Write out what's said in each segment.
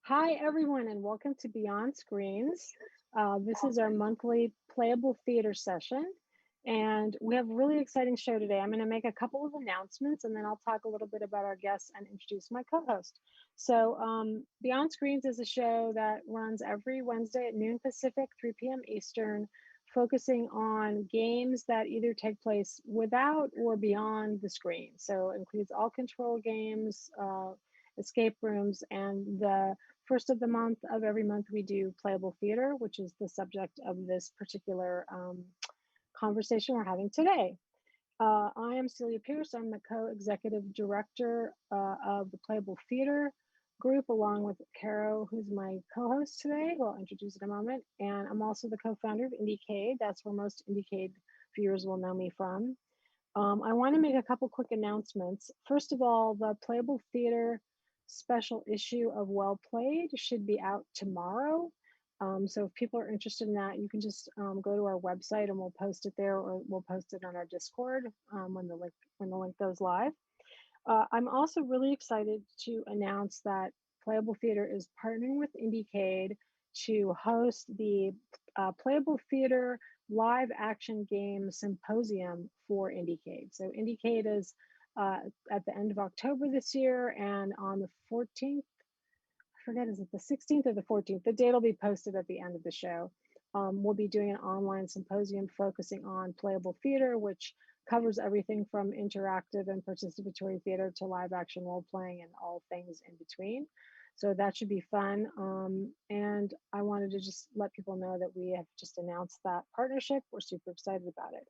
Hi, everyone, and welcome to Beyond Screens. This is our monthly playable theater session, and we have a really exciting show today. I'm going to make a couple of announcements, and then I'll talk a little bit about our guests and introduce my co-host. Beyond Screens is a show that runs every Wednesday at noon Pacific, 3 p.m. Eastern, focusing on games that either take place without or beyond the screen. So it includes all control games, escape rooms, and the first of the month of every month we do playable theater, which is the subject of this particular conversation we're having today. I am Celia Pierce. I'm the co-executive director of the Playable Theater group, along with Caro, who's my co-host today, who I'll introduce in a moment. And I'm also the co-founder of IndieCade. That's where most IndieCade viewers will know me from. I want to make a couple quick announcements. First of all, the Playable Theater special issue of Well Played should be out tomorrow. So if people are interested in that, you can just go to our website and we'll post it there, or we'll post it on our Discord when the link goes live. I'm also really excited to announce that Playable Theater is partnering with IndieCade to host the Playable Theater live action game symposium for IndieCade. So IndieCade is at the end of October this year, and on the 14th, I forget, is it the 16th or the 14th? The date will be posted at the end of the show. We'll be doing an online symposium focusing on playable theater, which covers everything from interactive and participatory theater to live action role playing and all things in between. So that should be fun. And I wanted to just let people know that we have just announced that partnership. We're super excited about it.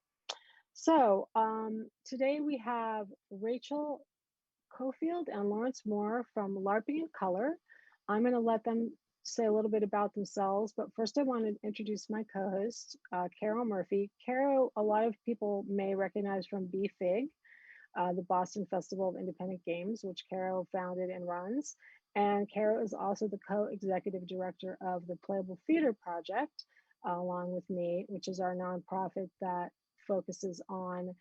So today we have Rachel Cofield and Lawrence Moore from Larping in Color. I'm going to let them say a little bit about themselves, but first I want to introduce my co-host, Caro Murphy. Caro, a lot of people may recognize from BFIG, the Boston Festival of Independent Games, which Caro founded and runs. And Caro is also the co-executive director of the Playable Theater Project, along with me, which is our nonprofit that focuses on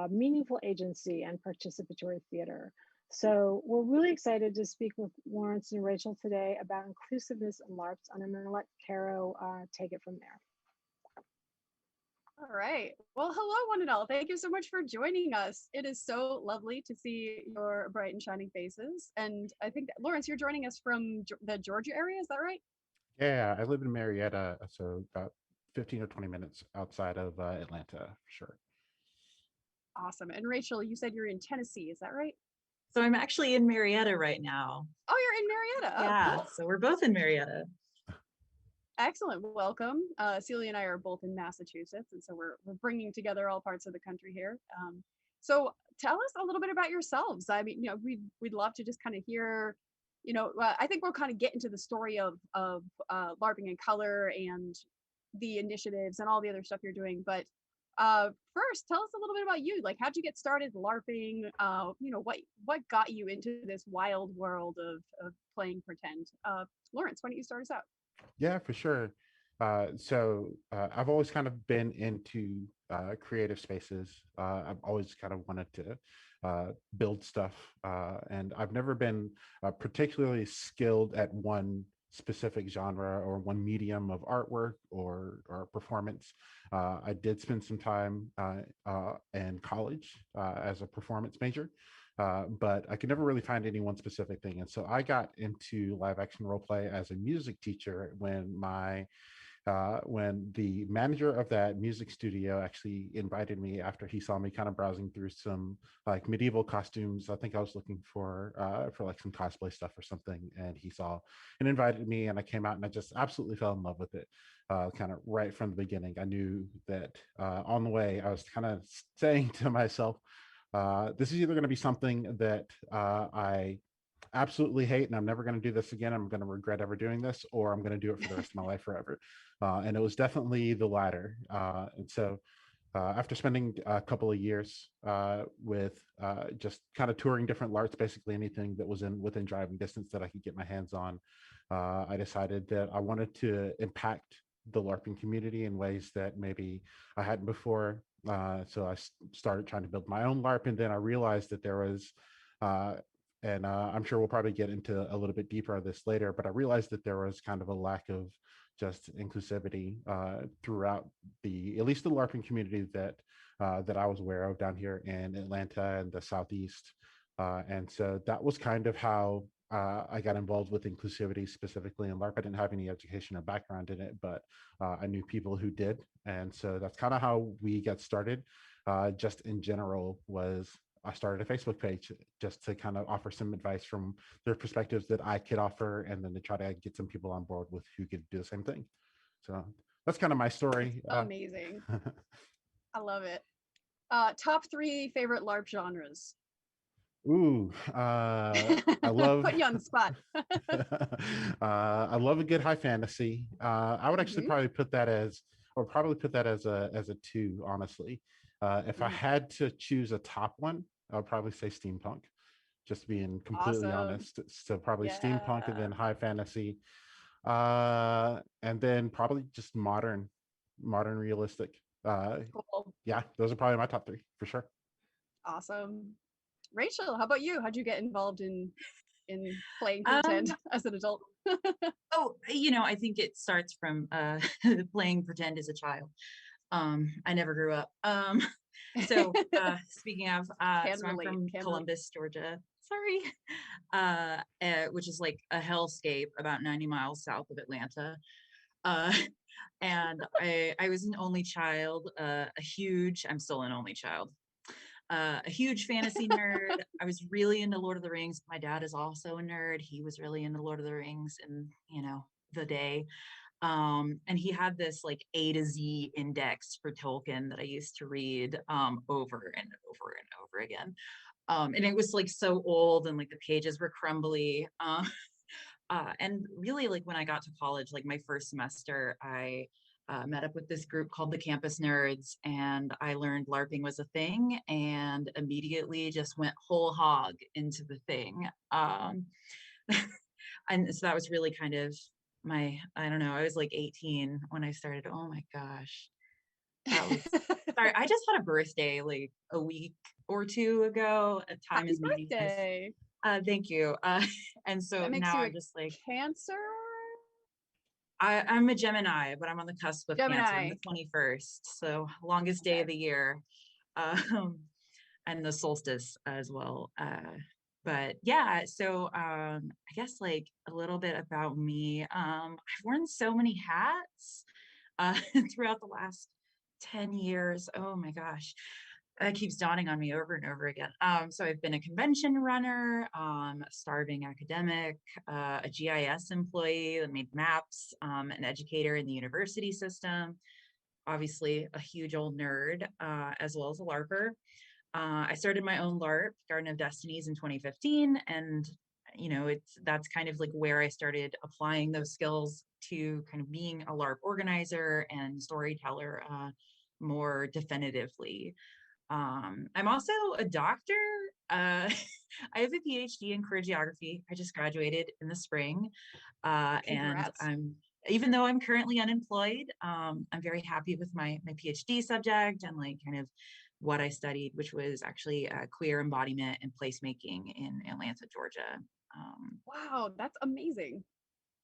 meaningful agency and participatory theater. So we're really excited to speak with Lawrence and Rachel today about inclusiveness and LARPs, and I'm going to let Caro take it from there. All right. Well, hello, one and all. Thank you so much for joining us. It is so lovely to see your bright and shining faces. And I think that, Lawrence, you're joining us from the Georgia area. Is that right? Yeah, I live in Marietta, so about 15 or 20 minutes outside of Atlanta, for sure. Awesome. And Rachel, you said you're in Tennessee. Is that right? So I'm actually in Marietta right now. Oh, you're in Marietta. Yeah, cool. So we're both in Marietta. Excellent. Welcome. Celia and I are both in Massachusetts, and so we're bringing together all parts of the country here. So tell us a little bit about yourselves. I mean, we'd love to just kind of hear, I think we'll kind of get into the story of LARPing in Color and the initiatives and all the other stuff you're doing. But first, tell us a little bit about you. Like, how'd you get started LARPing? What got you into this wild world of playing pretend? Lawrence, why don't you start us out? Yeah, for sure. I've always kind of been into creative spaces. I've always kind of wanted to build stuff, and I've never been particularly skilled at one specific genre or one medium of artwork or performance. I did spend some time in college as a performance major, but I could never really find any one specific thing. And so I got into live action role play as a music teacher when the manager of that music studio actually invited me after he saw me kind of browsing through some like medieval costumes. I think I was looking for like some cosplay stuff or something, and he saw and invited me, and I came out and I just absolutely fell in love with it. Kind of right from the beginning. I knew that on the way I was kind of saying to myself, this is either going to be something that I absolutely hate and I'm never going to do this again, I'm going to regret ever doing this, or I'm going to do it for the rest of my life forever. And it was definitely the latter. And so after spending a couple of years with just kind of touring different LARPs, basically anything that was within driving distance that I could get my hands on, I decided that I wanted to impact the LARPing community in ways that maybe I hadn't before. So I started trying to build my own LARP, and then I realized that there was and I'm sure we'll probably get into a little bit deeper on this later, but I realized that there was kind of a lack of just inclusivity throughout at least the LARPing community that I was aware of down here in Atlanta and the Southeast. And so that was kind of how I got involved with inclusivity specifically in LARP. I didn't have any education or background in it, but I knew people who did. And so that's kind of how we got started. Just in general was I started a Facebook page just to kind of offer some advice from their perspectives that I could offer, and then to try to get some people on board with who could do the same thing. So that's kind of my story. Amazing. I love it. Top 3 favorite LARP genres. Ooh, I love Put you on the spot. I love a good high fantasy. I would actually probably put that as a 2, honestly. If I had to choose a top one, I would probably say steampunk, just being completely honest. So probably steampunk, and then high fantasy, and then probably just modern realistic. Cool. Yeah, those are probably my top 3 for sure. Awesome. Rachel, how about you? How'd you get involved in playing pretend as an adult? I think it starts from playing pretend as a child. I never grew up. So speaking of, so I'm from Columbus, Georgia. Sorry. Which is like a hellscape about 90 miles south of Atlanta. And I was an only child, I'm still an only child. A huge fantasy nerd. I was really into Lord of the Rings. My dad is also a nerd. He was really into Lord of the Rings in, the day. And he had this like A to Z index for Tolkien that I used to read over and over and over again. And it was like so old, and like the pages were crumbly. And really, like when I got to college, like my first semester, I met up with this group called the Campus Nerds, and I learned LARPing was a thing, and immediately just went whole hog into the thing. And so that was really kind of I don't know, I was like 18 when I started. Oh my gosh. Sorry, I just had a birthday like a week or 2 ago. Time is meaningless. Thank you. And so now I'm just like Cancer. I'm a Gemini, but I'm on the cusp of Cancer. I'm the 21st, so longest day of the year, and the solstice as well. But yeah, so I guess like a little bit about me. I've worn so many hats throughout the last 10 years. Oh my gosh. That keeps dawning on me over and over again. So I've been a convention runner, a starving academic, a GIS employee that made maps, an educator in the university system, obviously a huge old nerd, as well as a LARPer. I started my own LARP, Garden of Destinies, in 2015, and that's kind of like where I started applying those skills to kind of being a LARP organizer and storyteller more definitively. I'm also a doctor. I have a PhD in career geography. I just graduated in the spring, and even though I'm currently unemployed, I'm very happy with my PhD subject and like kind of what I studied, which was actually queer embodiment and placemaking in Atlanta, Georgia. Wow, that's amazing.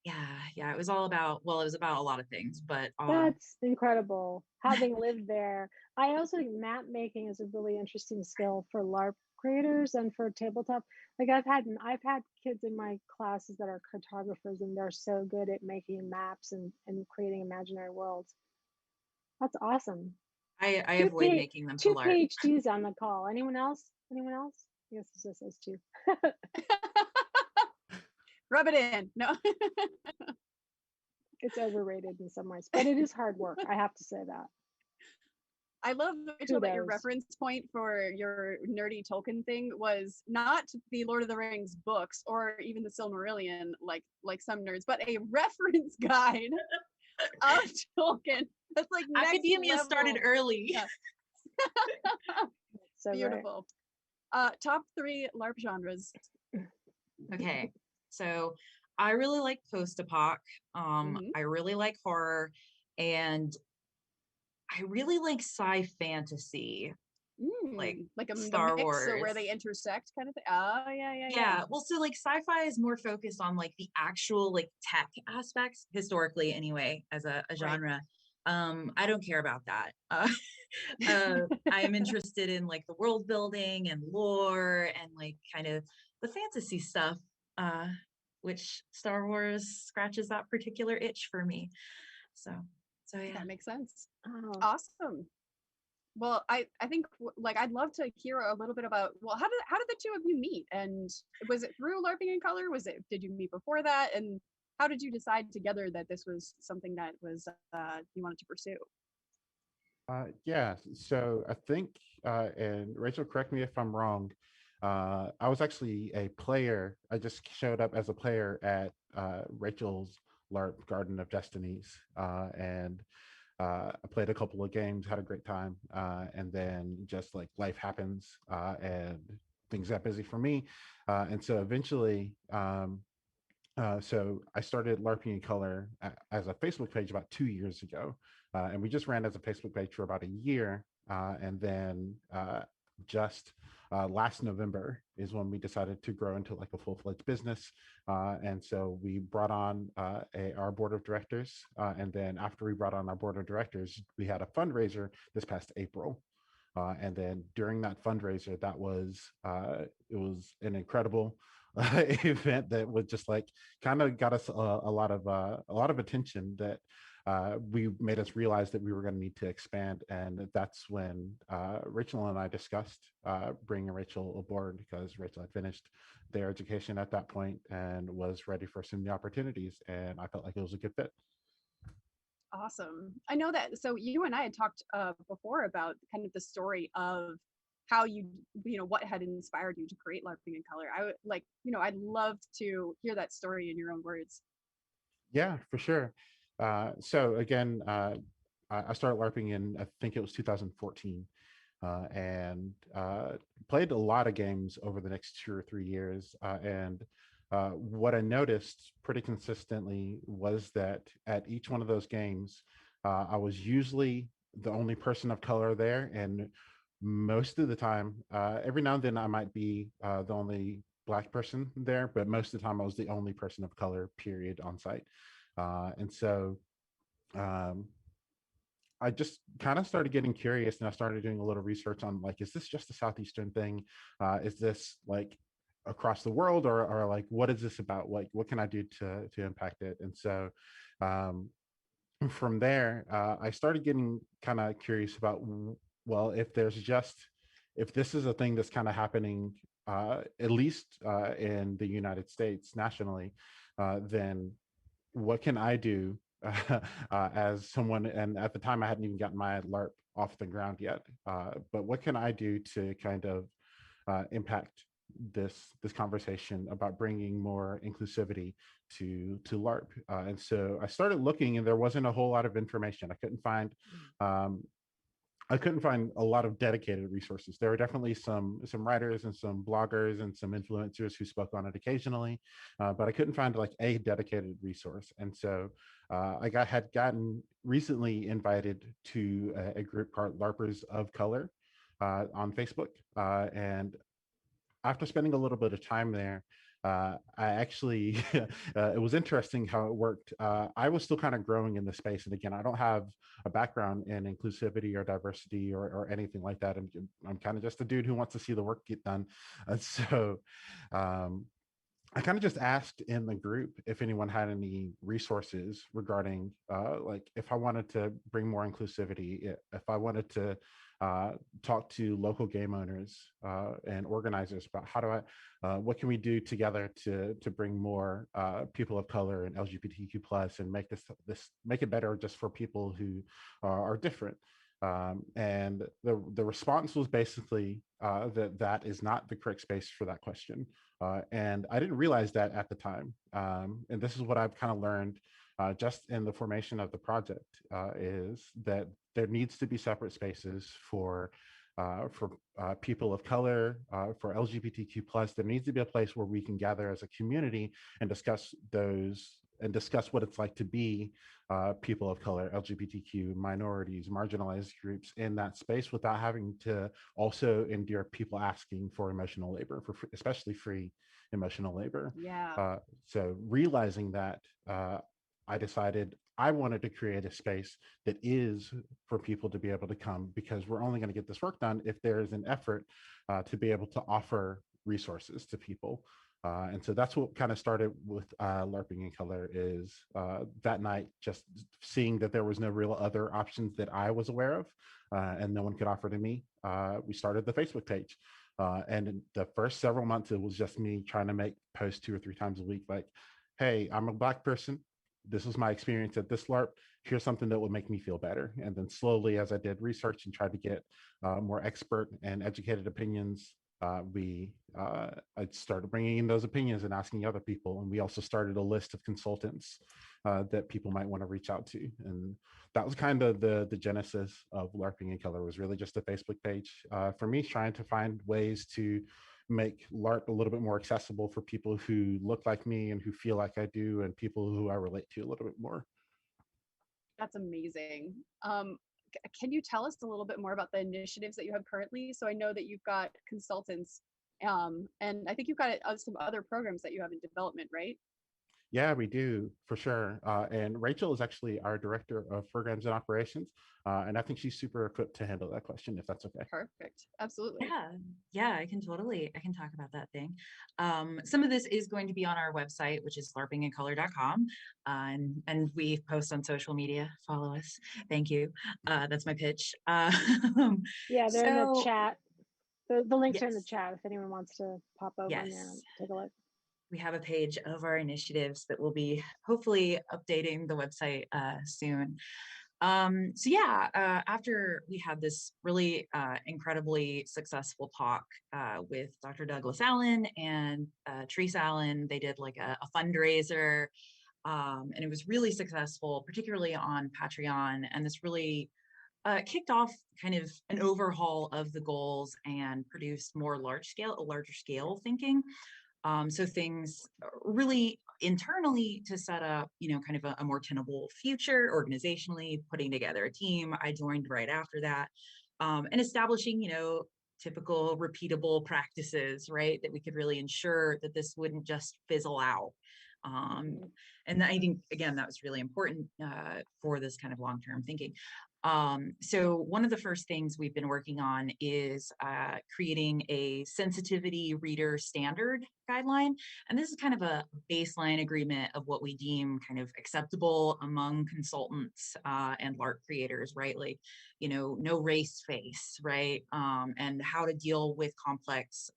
Yeah, it was about a lot of things, but that's incredible. Having lived there, I also think map making is a really interesting skill for LARP creators and for tabletop. Like I've had kids in my classes that are cartographers, and they're so good at making maps and creating imaginary worlds. That's awesome. I avoid making them to LARP. 2 PhDs on the call. Anyone else? I guess it's just those 2. Rub it in. No. It's overrated in some ways, but it is hard work. I have to say that. I love, Rachel, that your reference point for your nerdy Tolkien thing was not the Lord of the Rings books or even the Silmarillion, like some nerds, but a reference guide of Tolkien. That's like academia started early. Yeah. So beautiful. Top 3 LARP genres. Okay, so I really like post-apoc. I really like horror, and I really like sci-fantasy. Like Star the mix, Wars. so where they intersect kind of thing. Oh, yeah. Yeah, well, so like sci-fi is more focused on like the actual like tech aspects historically anyway as a Right. genre. I don't care about that. I am interested in like the world building and lore and like kind of the fantasy stuff, which Star Wars scratches that particular itch for me. So yeah. That makes sense. Oh, Awesome. Well, I think like I'd love to hear a little bit about, well, how did the two of you meet? And was it through LARPing in Color? Did you meet before that? And how did you decide together that this was something that was you wanted to pursue? Yeah, so I think, and Rachel, correct me if I'm wrong, I was actually a player. I just showed up as a player at Rachel's LARP Garden of Destinies, and I played a couple of games, had a great time, and then just like life happens, and things got busy for me, and so eventually, so I started LARPing in Color as a Facebook page about 2 years ago, and we just ran as a Facebook page for about a year, and then just last November is when we decided to grow into like a full-fledged business, and so we brought on our board of directors, and then after we brought on our board of directors, we had a fundraiser this past April. And then during that fundraiser, it was an incredible event that was just like kind of got us a lot of attention that we made us realize that we were going to need to expand, and that's when Rachel and I discussed bringing Rachel aboard because Rachel had finished their education at that point and was ready for some new opportunities, and I felt like it was a good fit. Awesome. I know that. So you and I had talked before about kind of the story of how what had inspired you to create LARPing in Color. I would like, I'd love to hear that story in your own words. Yeah, for sure. So again, I started LARPing in, I think it was 2014, and played a lot of games over the next 2 or 3 years. And what I noticed pretty consistently was that at each one of those games, I was usually the only person of color there. And most of the time, every now and then I might be the only Black person there, but most of the time I was the only person of color, period, on site. And so um, I just kind of started getting curious, and I started doing a little research on like, is this just a Southeastern thing? Is this like across the world, or like, what is this about? Like, what can I do to impact it? And so um, from there, I started getting kind of curious about, well, if this is a thing that's kind of happening, at least in the United States nationally, then what can I do as someone? And at the time, I hadn't even gotten my LARP off the ground yet. But what can I do to kind of impact this conversation about bringing more inclusivity to LARP? And so I started looking, and there wasn't a whole lot of information. Um, I couldn't find a lot of dedicated resources. There were definitely some writers and some bloggers and some influencers who spoke on it occasionally, but I couldn't find like a dedicated resource. And so had gotten recently invited to a group called LARPers of Color on Facebook, and after spending a little bit of time there, I actually, it was interesting how it worked. I was still kind of growing in the space. And again, I don't have a background in inclusivity or diversity or anything like that. I'm kind of just a dude who wants to see the work get done. And so um, I kind of just asked in the group if anyone had any resources regarding like if I wanted to bring more inclusivity, if I wanted to talk to local game owners and organizers about what can we do together to bring more people of color and LGBTQ plus and make it better just for people who are different. And the response was basically that is not the correct space for that question. And I didn't realize that at the time. And this is what I've kind of learned just in the formation of the project, is that there needs to be separate spaces for people of color, for LGBTQ plus. There needs to be a place where we can gather as a community and discuss those and discuss what it's like to be people of color, LGBTQ, minorities, marginalized groups in that space without having to also endure people asking for emotional labor, for especially free emotional labor. Yeah. So realizing that, I decided I wanted to create a space that is for people to be able to come, because we're only going to get this work done if there is an effort to be able to offer resources to people. And so that's what kind of started with LARPing in Color, is that night just seeing that there was no real other options that I was aware of, and no one could offer to me. We started the Facebook page. And in the first several months, it was just me trying to make posts 2 or 3 times a week, like, hey, I'm a Black person. This was my experience at this LARP. Here's something that would make me feel better. And then slowly, as I did research and tried to get more expert and educated opinions, I started bringing in those opinions and asking other people. And we also started a list of consultants that people might want to reach out to. And that was kind of the genesis of LARPing in Color, was really just a Facebook page for me, trying to find ways to make LARP a little bit more accessible for people who look like me and who feel like I do, and people who I relate to a little bit more. That's amazing. Can you tell us a little bit more about the initiatives that you have currently? So I know that you've got consultants, and I think you've got some other programs that you have in development, right? Yeah, we do, for sure. And Rachel is actually our director of programs and operations. And I think she's super equipped to handle that question, if that's okay. Perfect. Absolutely. Yeah, I can talk about that thing. Some of this is going to be on our website, which is larpingincolor.com. And we post on social media. Follow us. Thank you. That's my pitch. Yeah, they're in the so, chat. The links are in the yes. chat if anyone wants to pop over in there and take a look. We have a page of our initiatives that will be hopefully updating the website soon. After we had this really incredibly successful talk with Dr. Douglas Allen and Teresa Allen, they did like a fundraiser, and it was really successful, particularly on Patreon. And this really kicked off kind of an overhaul of the goals and produced more larger scale thinking. So things really internally to set up, kind of a more tenable future organizationally, putting together a team. I joined right after that, and establishing, typical repeatable practices, right? That we could really ensure that this wouldn't just fizzle out. And I think, again, that was really important for this kind of long-term thinking. So one of the first things we've been working on is creating a sensitivity reader standard guideline. And this is kind of a baseline agreement of what we deem kind of acceptable among consultants and LARP creators, right? Like, no race face, right? And how to deal with complex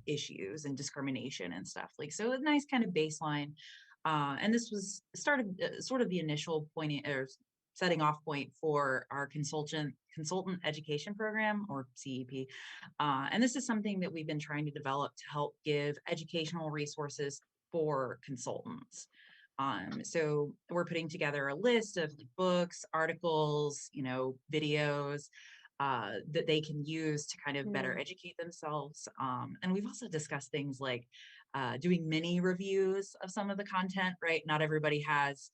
issues and discrimination and stuff. Like, so a nice kind of baseline. And this was started sort of the initial point, or setting off point, for our consultant education program, or CEP. And this is something that we've been trying to develop to help give educational resources for consultants. So we're putting together a list of books, articles, videos that they can use to kind of better educate themselves. And we've also discussed things like doing mini reviews of some of the content, right? Not everybody has,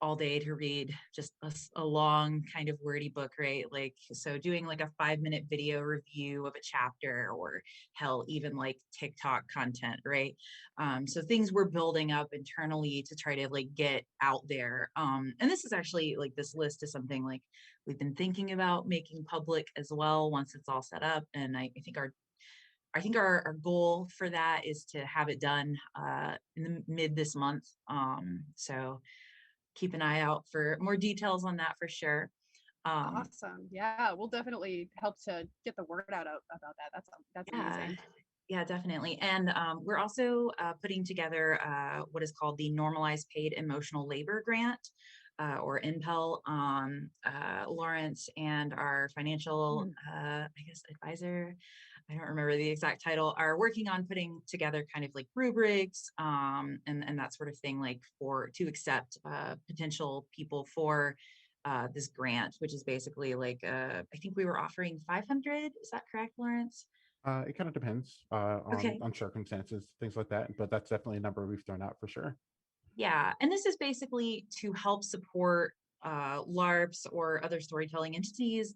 all day to read just a long kind of wordy book, right? Like, so doing like a 5-minute video review of a chapter, or hell, even like TikTok content, right? So things we're building up internally to try to like get out there. And this is actually like, this list is something like we've been thinking about making public as well once it's all set up. And I think our goal for that is to have it done in the mid this month. So keep an eye out for more details on that for sure. Awesome. Yeah, we'll definitely help to get the word out about that. That's amazing. Yeah, definitely. And we're also putting together what is called the Normalized Paid Emotional Labor Grant, or NPEL. Lawrence and our financial, advisor, I don't remember the exact title, are working on putting together kind of like rubrics and that sort of thing, like to accept potential people for this grant, which is basically like, I think we were offering 500. Is that correct, Lawrence? It kind of depends on circumstances, things like that, but that's definitely a number we've thrown out for sure. Yeah, and this is basically to help support LARPs or other storytelling entities,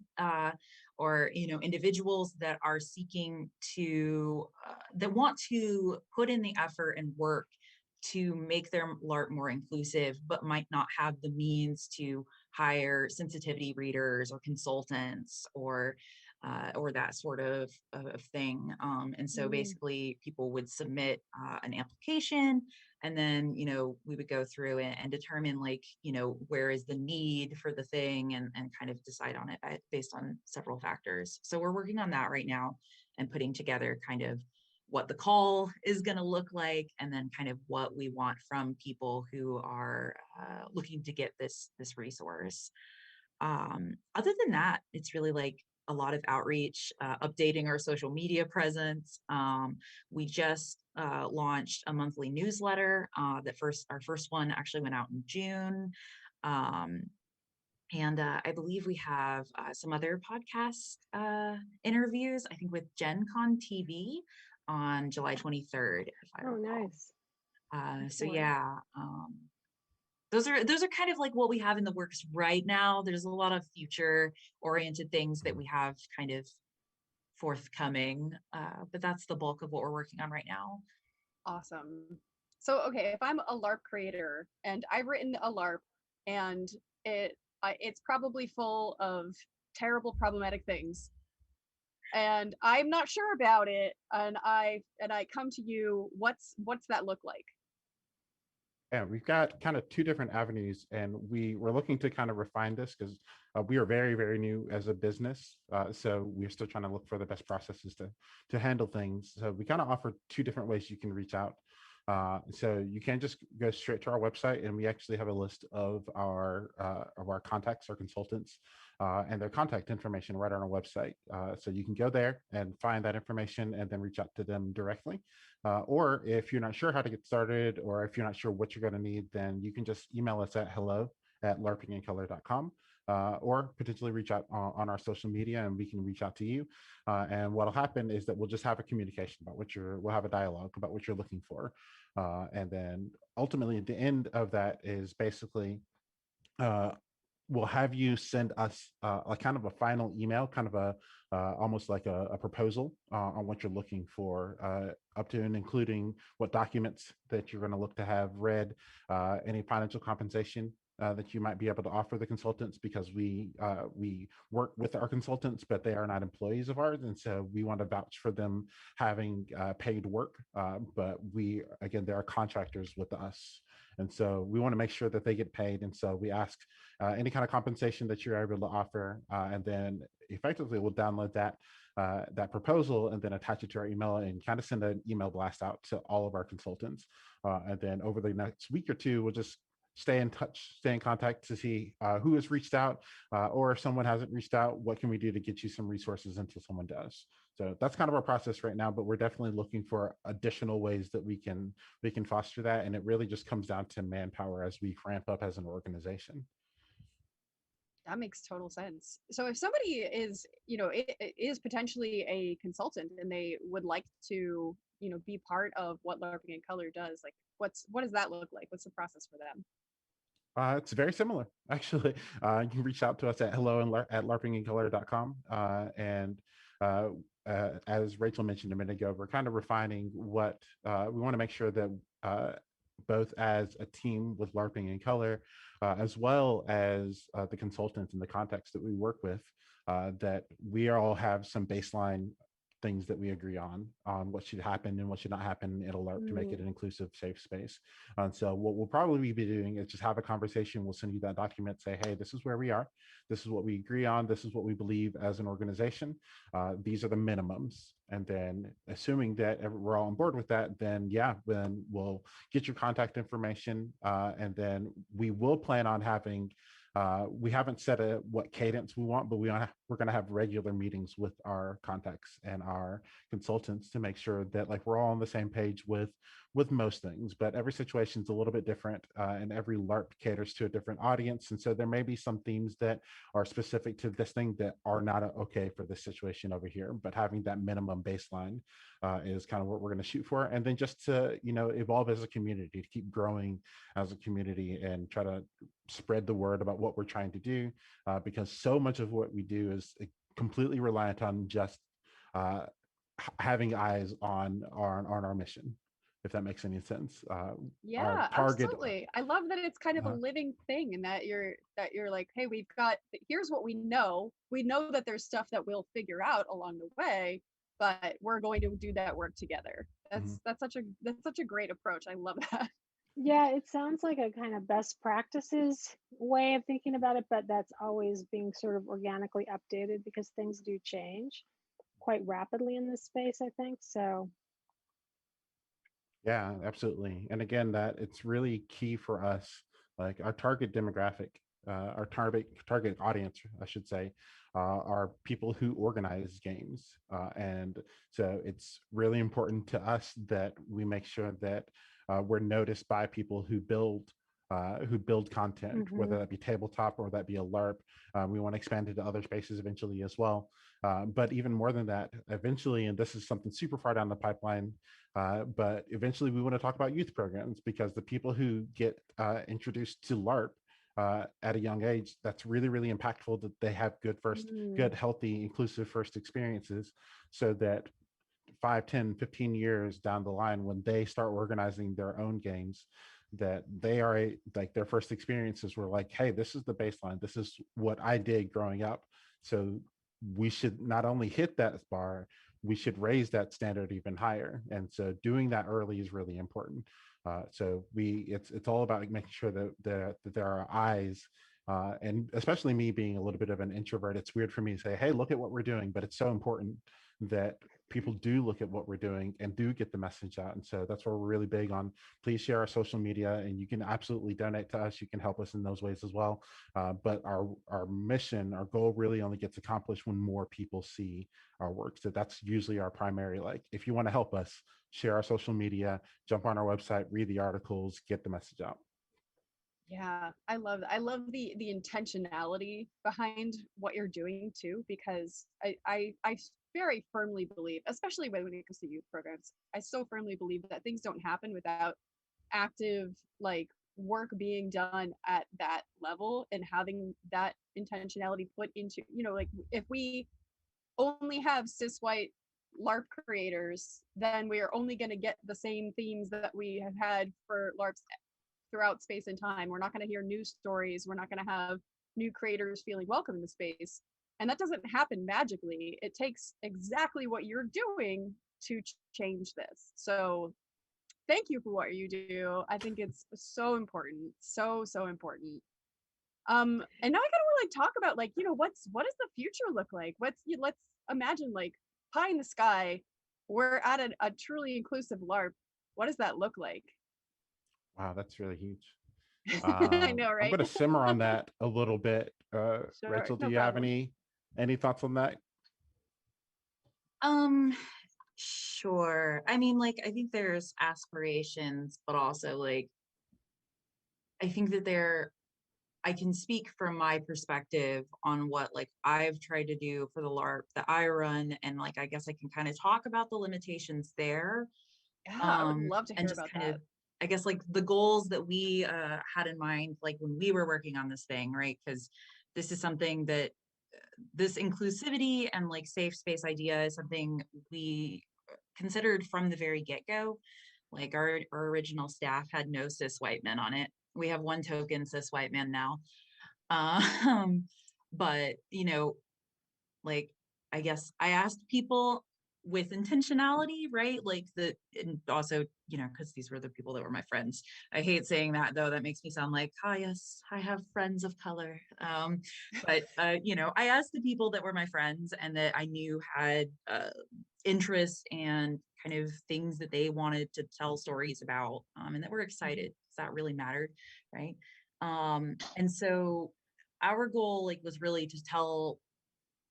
or individuals that are seeking to that want to put in the effort and work to make their LARP more inclusive, but might not have the means to hire sensitivity readers or consultants or that sort of thing. And so Mm, basically, people would submit an application, and then we would go through and determine, like, where is the need for the thing, and kind of decide on it based on several factors. So we're working on that right now and putting together kind of what the call is going to look like, and then kind of what we want from people who are looking to get this resource. Other than that, it's really like a lot of outreach, updating our social media presence. We just launched a monthly newsletter. Our first one actually went out in June. Um, and I believe we have some other podcast interviews, I think with Gen Con TV on July 23rd, if I oh, recall. nice. So Excellent. yeah, those are kind of like what we have in the works right now. There's a lot of future oriented things that we have kind of forthcoming, but that's the bulk of what we're working on right now. Awesome. So, okay, if I'm a LARP creator and I've written a LARP and it's probably full of terrible, problematic things, and I'm not sure about it, and I come to you, what's that look like? Yeah, we've got kind of two different avenues, and we're looking to kind of refine this because we are very, very new as a business. So we're still trying to look for the best processes to handle things. So we kind of offer two different ways you can reach out. So you can just go straight to our website, and we actually have a list of our contacts, our consultants, and their contact information right on our website. So you can go there and find that information, and then reach out to them directly. Or if you're not sure how to get started, or if you're not sure what you're going to need, then you can just email us at hello@larpingincolor.com. Or potentially reach out on our social media, and we can reach out to you. And what'll happen is that we'll just have a communication about we'll have a dialogue about what you're looking for. And then ultimately at the end of that is basically, uh, we'll have you send us a kind of a final email, kind of almost like a proposal on what you're looking for, up to and including what documents that you're going to look to have read, any financial compensation that you might be able to offer the consultants, because we work with our consultants, but they are not employees of ours, and so we want to vouch for them having paid work. But they are contractors with us, and so we want to make sure that they get paid. And so we ask any kind of compensation that you're able to offer, and then effectively we'll download that proposal and then attach it to our email and kind of send an email blast out to all of our consultants. And then over the next week or two, we'll just stay in touch, stay in contact to see who has reached out, or if someone hasn't reached out, what can we do to get you some resources until someone does. So that's kind of our process right now, but we're definitely looking for additional ways that we can foster that. And it really just comes down to manpower as we ramp up as an organization. That makes total sense. So if somebody is, is potentially a consultant and they would like to, be part of what Larping in Color does, like what does that look like? What's the process for them? It's very similar, actually. You can reach out to us at hello@larpingincolor.com. And as Rachel mentioned a minute ago, we're kind of refining what we want to make sure that both as a team with Larping in Color, as well as the consultants and the contacts that we work with, that we all have some baseline things that we agree on what should happen and what should not happen in a LARP to make it an inclusive, safe space. And so what we'll probably be doing is just have a conversation. We'll send you that document, say, hey, this is where we are. This is what we agree on. This is what we believe as an organization. These are the minimums. And then assuming that we're all on board with that, then then we'll get your contact information. And then we will plan on having, we haven't set what cadence we want, but we're going to have regular meetings with our contacts and our consultants to make sure that, like, we're all on the same page with with most things, but every situation is a little bit different, and every LARP caters to a different audience. And so there may be some themes that are specific to this thing that are not okay for this situation over here, but having that minimum baseline is kind of what we're going to shoot for. And then just to, evolve as a community, to keep growing as a community and try to spread the word about what we're trying to do, because so much of what we do is completely reliant on just having eyes on our mission, if that makes any sense. Yeah, Our target. absolutely. I love that it's kind of a living thing, and that you're like, hey, here's what we know. We know that there's stuff that we'll figure out along the way, but we're going to do that work together. That's such a great approach. I love that. Yeah, it sounds like a kind of best practices way of thinking about it, but that's always being sort of organically updated because things do change quite rapidly in this space, I think. So Yeah, absolutely. And again, that it's really key for us, like our target demographic, our target audience, I should say, are people who organize games. And so it's really important to us that we make sure that we're noticed by people who build content, whether that be tabletop or that be a LARP. We want to expand into other spaces eventually as well. But even more than that, eventually, and this is something super far down the pipeline, but eventually we want to talk about youth programs, because the people who get introduced to LARP at a young age, that's really, really impactful, that they have good, healthy, inclusive first experiences, so that 5, 10, 15 years down the line, when they start organizing their own games, that they are like their first experiences were like, hey, this is the baseline. This is what I did growing up. So we should not only hit that bar, we should raise that standard even higher. And so doing that early is really important. So it's all about making sure that there are eyes, and especially me being a little bit of an introvert, it's weird for me to say, hey, look at what we're doing, but it's so important that people do look at what we're doing and do get the message out. And so that's what we're really big on. Please share our social media, and you can absolutely donate to us. You can help us in those ways as well. But our mission, our goal really only gets accomplished when more people see our work. So that's usually our primary, like, if you want to help us, share our social media, jump on our website, read the articles, get the message out. Yeah, I love the intentionality behind what you're doing too, because I very firmly believe, especially when it comes to youth programs, I so firmly believe that things don't happen without active like work being done at that level, and having that intentionality put into, like, if we only have cis white LARP creators, then we are only going to get the same themes that we have had for LARPs throughout space and time. We're not going to hear new stories. We're not going to have new creators feeling welcome in the space. And that doesn't happen magically. It takes exactly what you're doing to change this. So thank you for what you do. I think it's so important. So important. And now I gotta really talk about, like, what does the future look like? Let's imagine, like, pie in the sky, we're at a truly inclusive LARP. What does that look like? Wow, that's really huge. I know, I'm right? going to simmer on that a little bit. Sure, Rachel, do no you have problem. any thoughts on that? Sure. I mean, like, I think there's aspirations, but also, like, I think that I can speak from my perspective on what, like, I've tried to do for the LARP that I run, and, like, I guess I can kind of talk about the limitations there. Yeah, I would love to And hear just about kind that. of, I guess, like, the goals that we had in mind, like, when we were working on this thing, right? Because this is something that this inclusivity and, like, safe space idea is something we considered from the very get-go. Like, our original staff had no cis white men on it. We have one token cis white man now. Um, but, like, I guess I asked people with intentionality, right? Like, and also, because these were the people that were my friends. I hate saying that, though. That makes me sound like, yes, I have friends of color. But I asked the people that were my friends and that I knew had interests and kind of things that they wanted to tell stories about, and that were excited, because that really mattered, right? And so our goal, like, was really to tell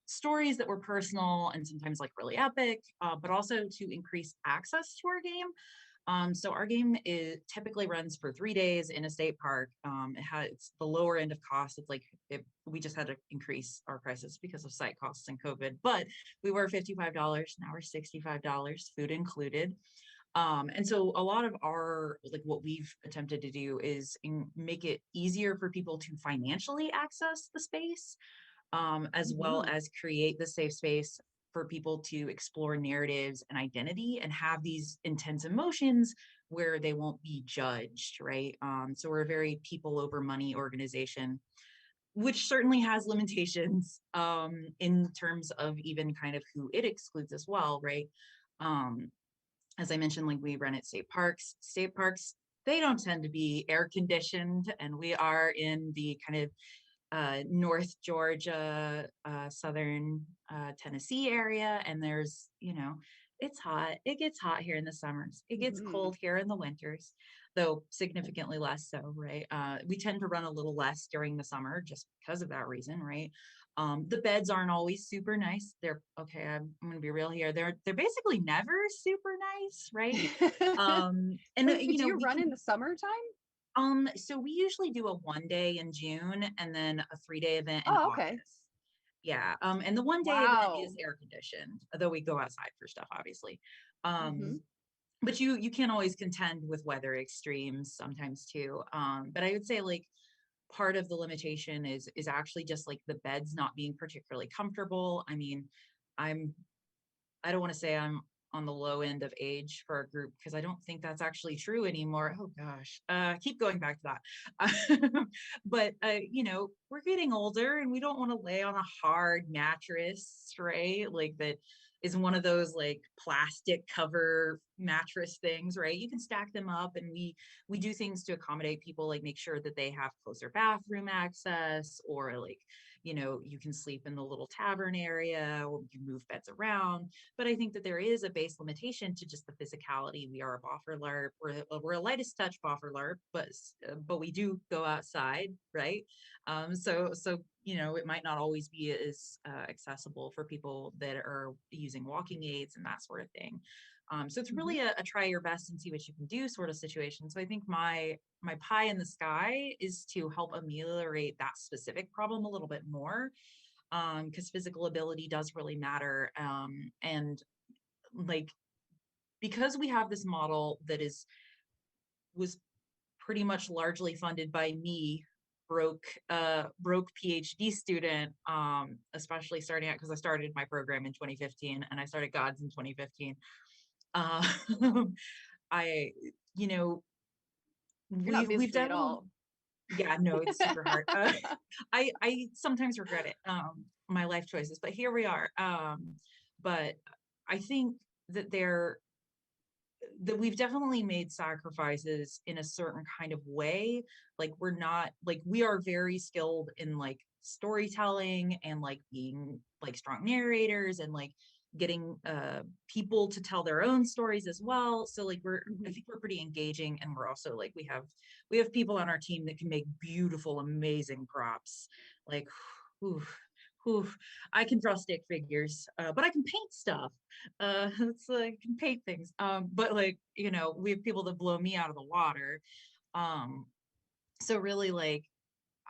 stories that were personal and sometimes, like, really epic, but also to increase access to our game. So our game typically runs for 3 days in a state park. It's the lower end of cost. It's like we just had to increase our prices because of site costs and COVID, but we were $55. Now we're $65, food included. And so a lot of our, like what we've attempted to do is make it easier for people to financially access the space, as well as create the safe space for people to explore narratives and identity and have these intense emotions where they won't be judged, right? So we're a very people over money organization, which certainly has limitations in terms of even kind of who it excludes as well, right? As I mentioned, like we run at state parks. State parks, they don't tend to be air conditioned, and we are in the kind of North Georgia, Southern Tennessee area. And there's, it's hot. It gets hot here in the summers. It gets cold here in the winters, though significantly less so, right? We tend to run a little less during the summer just because of that reason, right? The beds aren't always super nice. They're okay. I'm going to be real here. They're basically never super nice, right? And do you run in the summertime? So we usually do a 1-day in June and then a 3-day event in August. Yeah. And the 1-day event is air conditioned, though we go outside for stuff, obviously. But you can't always contend with weather extremes sometimes too. But I would say like part of the limitation is actually just like the beds not being particularly comfortable. I mean, I don't want to say I'm on the low end of age for a group because I don't think that's actually true anymore. Oh gosh, keep going back to that. But we're getting older and we don't want to lay on a hard mattress, right? Like that is one of those like plastic cover mattress things, right? You can stack them up, and we do things to accommodate people, like make sure that they have closer bathroom access, or like you can sleep in the little tavern area, or you move beds around. But I think that there is a base limitation to just the physicality. We are a boffer LARP. We're a lightest touch boffer LARP, but we do go outside, right? So it might not always be as accessible for people that are using walking aids and that sort of thing. So it's really a try your best and see what you can do sort of situation. So I think my pie in the sky is to help ameliorate that specific problem a little bit more, because physical ability does really matter. And like, because we have this model that was pretty much largely funded by me, broke PhD student, especially starting out because I started my program in 2015 and I started GODS in 2015. I, we've done all. Yeah, no, it's super hard. I sometimes regret it, my life choices, but here we are. But I think that we've definitely made sacrifices in a certain kind of way. Like we are very skilled in like storytelling and like being like strong narrators and like getting people to tell their own stories as well. So like I think we're pretty engaging, and we're also like we have people on our team that can make beautiful, amazing props. Like, I can draw stick figures, but I can paint stuff. It's like I can paint things. But like we have people that blow me out of the water. So really, like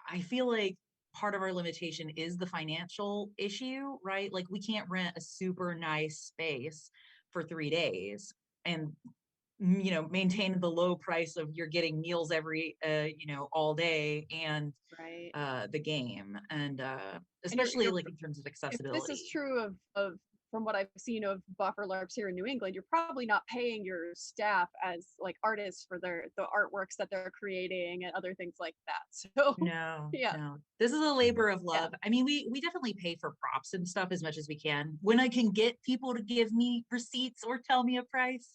I feel like part of our limitation is the financial issue, right? Like we can't rent a super nice space for 3 days and maintain the low price of you're getting meals every all day and the game, and especially like in terms of accessibility. If this is true of from what I've seen of buffer LARPs here in New England, you're probably not paying your staff as like artists for the artworks that they're creating and other things like that. So no, this is a labor of love. I mean, we definitely pay for props and stuff as much as we can when I can get people to give me receipts or tell me a price.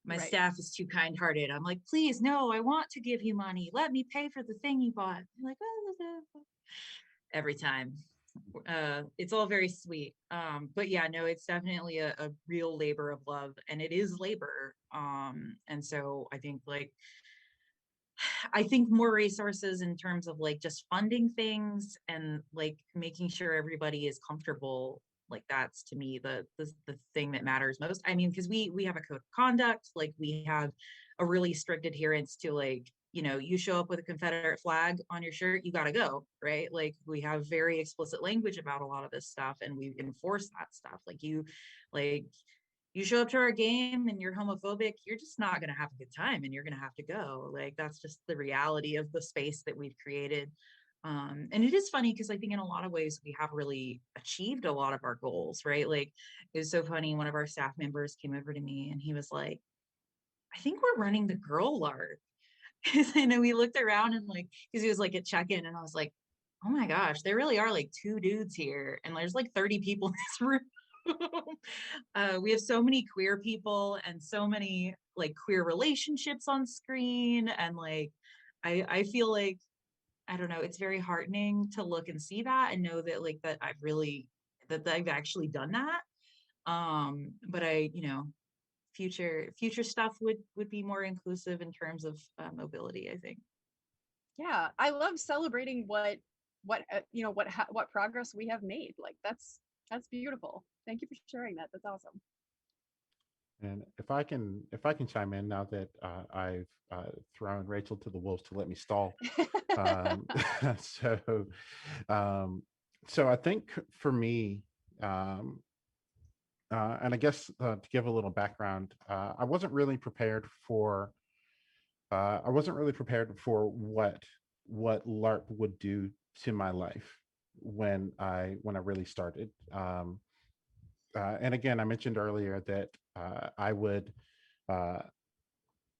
My staff is too kind-hearted. I'm like, please, no, I want to give you money. Let me pay for the thing you bought. I'm like, every time. It's all very sweet. But yeah, no, it's definitely a real labor of love, and it is labor. And so I think more resources in terms of like just funding things and like making sure everybody is comfortable Like that's to me the thing that matters most. I mean, because we have a code of conduct, like we have a really strict adherence to, like, you show up with a Confederate flag on your shirt, you got to go, right? Like we have very explicit language about a lot of this stuff, and we enforce that stuff. Like you show up to our game and you're homophobic, you're just not going to have a good time, and you're going to have to go. Like that's just the reality of the space that we've created. And it is funny because I think in a lot of ways we have really achieved a lot of our goals, right? Like it was so funny. One of our staff members came over to me and he was like, I think we're running the girl LARP. And then we looked around and like, because he was like at check-in, and I was like, oh my gosh, there really are like 2 dudes here, and there's like 30 people in this room. We have so many queer people and so many like queer relationships on screen, and like I feel like, I don't know, it's very heartening to look and see that and know that like that I've actually done that. But future stuff would be more inclusive in terms of mobility, I think. Yeah, I love celebrating what progress we have made. Like that's beautiful. Thank you for sharing that. That's awesome. And if I can chime in now that I've thrown Rachel to the wolves to let me stall. Um, so so I think for me, and I guess to give a little background, I wasn't really prepared for what LARP would do to my life when I really started. And again, I mentioned earlier that I would uh,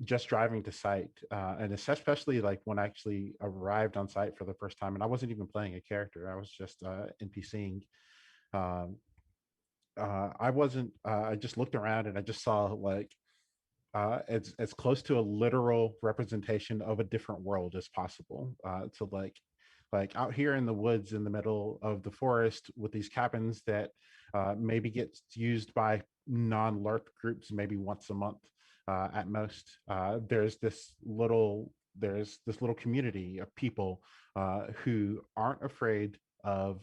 just driving to site, and especially like when I actually arrived on site for the first time, and I wasn't even playing a character; I was just NPCing. Um, I wasn't. I just looked around and I just saw like as close to a literal representation of a different world as possible. To like out here in the woods in the middle of the forest with these cabins that maybe gets used by non-LARP groups maybe once a month at most. There's this little community of people who aren't afraid of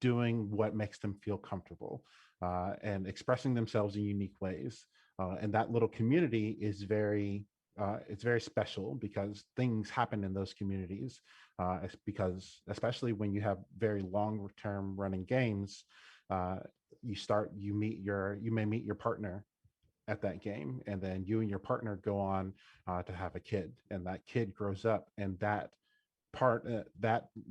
doing what makes them feel comfortable and expressing themselves in unique ways. And that little community is it's very special because things happen in those communities. Because especially when you have very long-term running games, you may meet your partner at that game, and then you and your partner go on to have a kid, and that kid grows up, and that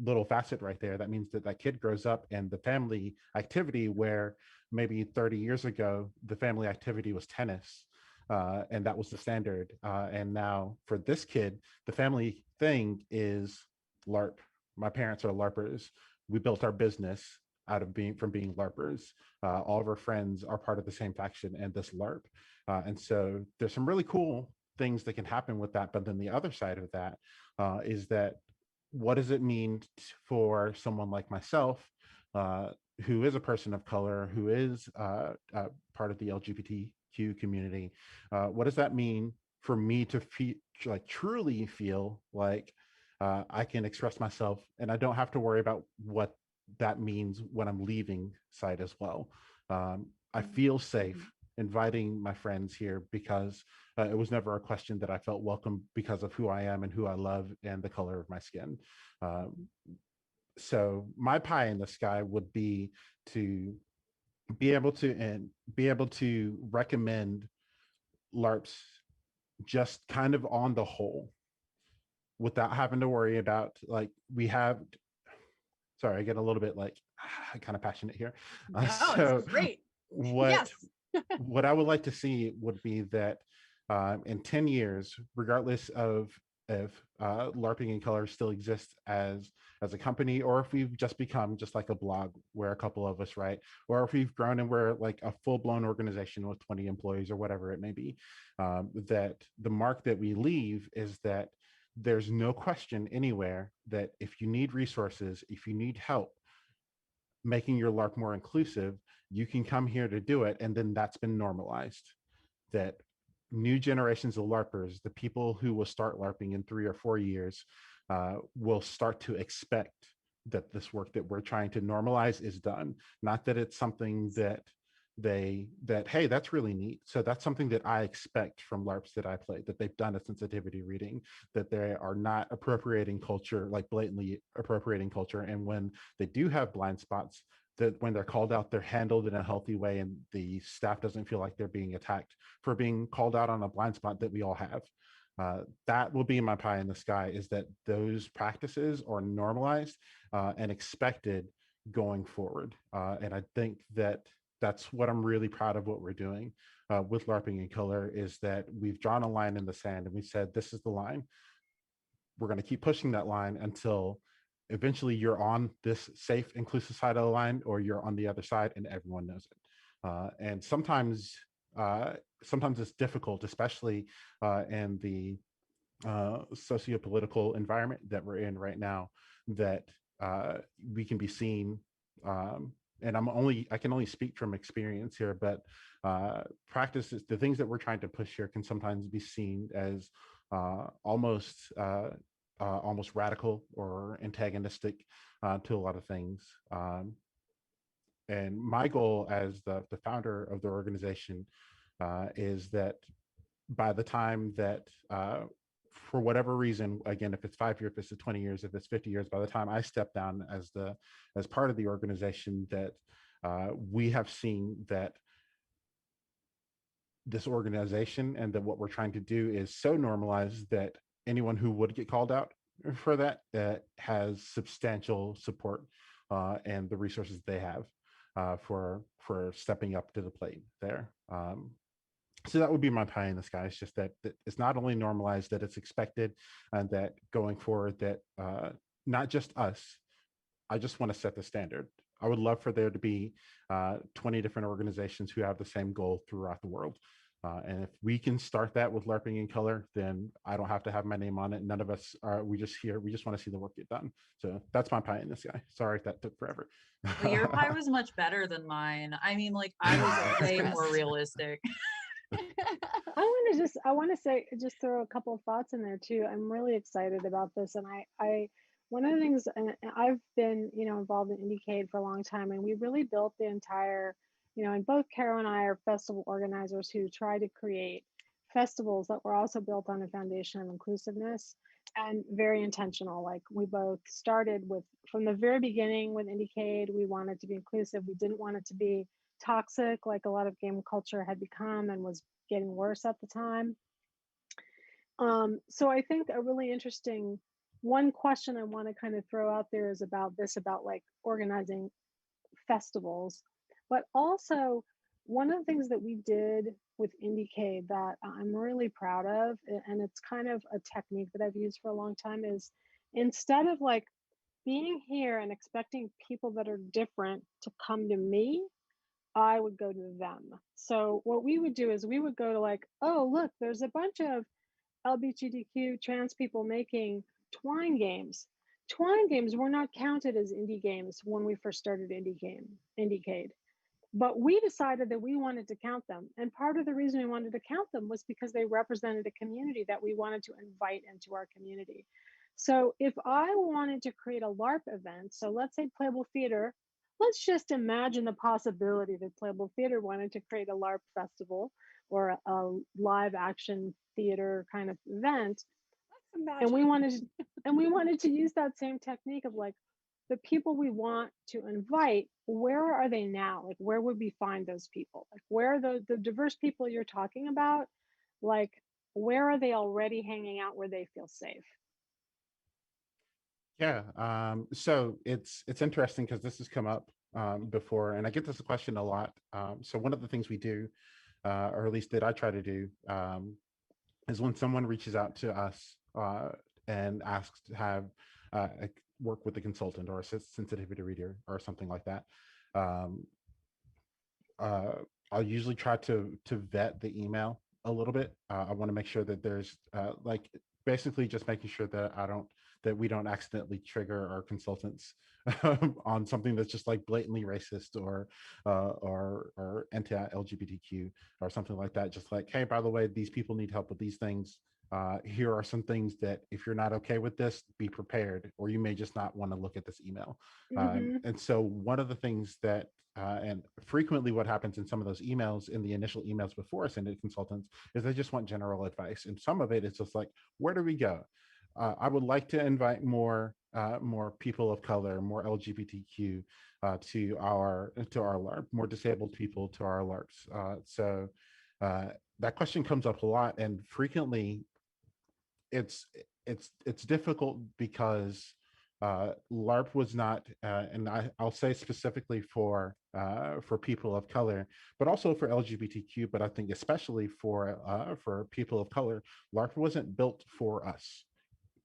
little facet right there, that means that that kid grows up, and the family activity where maybe 30 years ago the family activity was tennis, and that was the standard, and now for this kid the family thing is LARP. My parents are LARPers. We built our business out of being LARPers. All of our friends are part of the same faction and this LARP, and so there's some really cool things that can happen with that. But then the other side of that is that what does it mean for someone like myself, who is a person of color, who is part of the LGBTQ community? What does that mean for me to truly feel like I can express myself, and I don't have to worry about what that means when I'm leaving site as well? I feel safe inviting my friends here because it was never a question that I felt welcome because of who I am and who I love and the color of my skin. So my pie in the sky would be to be able to recommend LARPs just kind of on the whole, without having to worry about like we have. Sorry, I get a little bit like kind of passionate here. No, it's great. What Yes. what I would like to see would be that in 10 years, regardless of if LARPing in Color still exists as a company, or if we've just become just like a blog where a couple of us write, or if we've grown and we're like a full-blown organization with 20 employees or whatever it may be, that the mark that we leave is that there's no question anywhere that if you need resources, if you need help making your LARP more inclusive, you can come here to do it. And then that's been normalized. That new generations of LARPers, the people who will start LARPing in 3 or 4 years, will start to expect this work that we're trying to normalize is done. Not that it's something that hey, that's really neat. So that's something that I expect from LARPs that I play, that they've done a sensitivity reading, that they are not appropriating culture, like blatantly appropriating culture. And when they do have blind spots, that when they're called out, they're handled in a healthy way, and the staff doesn't feel like they're being attacked for being called out on a blind spot that we all have. That will be my pie in the sky, is that those practices are normalized and expected going forward. And I think that that's what I'm really proud of what we're doing with LARPing in Color, is that we've drawn a line in the sand and we said, this is the line. We're going to keep pushing that line until eventually you're on this safe, inclusive side of the line, or you're on the other side and everyone knows it. And sometimes it's difficult, especially in the socio-political environment that we're in right now, that we can be seen, and I can only speak from experience here, but practices, the things that we're trying to push here can sometimes be seen as almost radical or antagonistic to a lot of things. And my goal as the founder of the organization is that by the time that for whatever reason, again, if it's 5 years, if it's 20 years, if it's 50 years, by the time I step down as part of the organization, that we have seen that this organization and that what we're trying to do is so normalized that anyone who would get called out for that has substantial support and the resources they have for stepping up to the plate there. So that would be my pie in the sky. It's just that it's not only normalized, that it's expected, and that going forward, that not just us, I just want to set the standard. I would love for there to be 20 different organizations who have the same goal throughout the world. And if we can start that with LARPing in Color, then I don't have to have my name on it. None of us are, we just want to see the work get done. So that's my pie in the sky. Sorry if that took forever. Well, your pie was much better than mine. I mean, like, I was way more realistic. I want to say, just throw a couple of thoughts in there too. I'm really excited about this, and I one of the things, and I've been involved in Indiecade for a long time, and we really built the entire, and both Caro and I are festival organizers who try to create festivals that were also built on a foundation of inclusiveness and very intentional. Like, we both started with, from the very beginning with Indiecade, we wanted to be inclusive. We didn't want it to be toxic like a lot of game culture had become and was getting worse at the time. So I think a really interesting one question I want to kind of throw out there is about like organizing festivals, but also one of the things that we did with Indiecade that I'm really proud of, and it's kind of a technique that I've used for a long time, is instead of like being here and expecting people that are different to come to me, I would go to them. So what we would do is we would go to like, oh, look, there's a bunch of LGBTQ trans people making Twine games. Twine games were not counted as indie games when we first started Indiecade. But we decided that we wanted to count them. And part of the reason we wanted to count them was because they represented a community that we wanted to invite into our community. So if I wanted to create a LARP event, so let's say Playable Theater, let's just imagine the possibility that Playable Theater wanted to create a LARP festival or a live action theater kind of event. And we wanted to use that same technique of like, the people we want to invite, where are they now? Like, where would we find those people? Like, where are the diverse people you're talking about? Like, where are they already hanging out where they feel safe? Yeah, so it's interesting because this has come up before, and I get this question a lot. So one of the things we do, or at least that I try to do, is when someone reaches out to us and asks to have work with a consultant or a sensitivity reader or something like that, I'll usually try to vet the email a little bit. I want to make sure that there's like basically just making sure that we don't accidentally trigger our consultants on something that's just like blatantly racist or anti-LGBTQ or something like that. Just like, hey, by the way, these people need help with these things. here are some things that if you're not okay with this, be prepared, or you may just not want to look at this email. And so one of the things that and frequently what happens in some of those emails, in the initial emails before I send it to consultants, is they just want general advice. And some of it is just like, where do we go? I would like to invite more people of color, more LGBTQ to our LARP, more disabled people to our LARPs. So that question comes up a lot, and frequently it's difficult because LARP was not, and I'll say specifically for people of color, but also for LGBTQ, but I think especially for people of color, LARP wasn't built for us,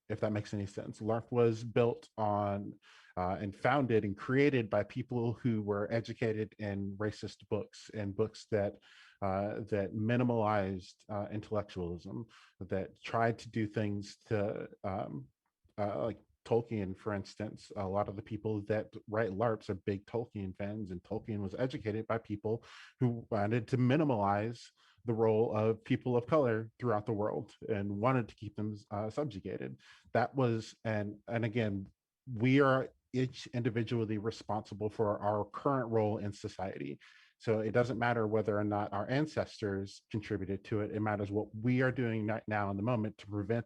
if that makes any sense. LARP was built on and founded and created by people who were educated in racist books, and books that that minimalized intellectualism, that tried to do things to like Tolkien, for instance. A lot of the people that write LARPs are big Tolkien fans, and Tolkien was educated by people who wanted to minimalize the role of people of color throughout the world and wanted to keep them subjugated. That was, and again, we are each individually responsible for our current role in society. So it doesn't matter whether or not our ancestors contributed to it. It matters what we are doing right now in the moment to prevent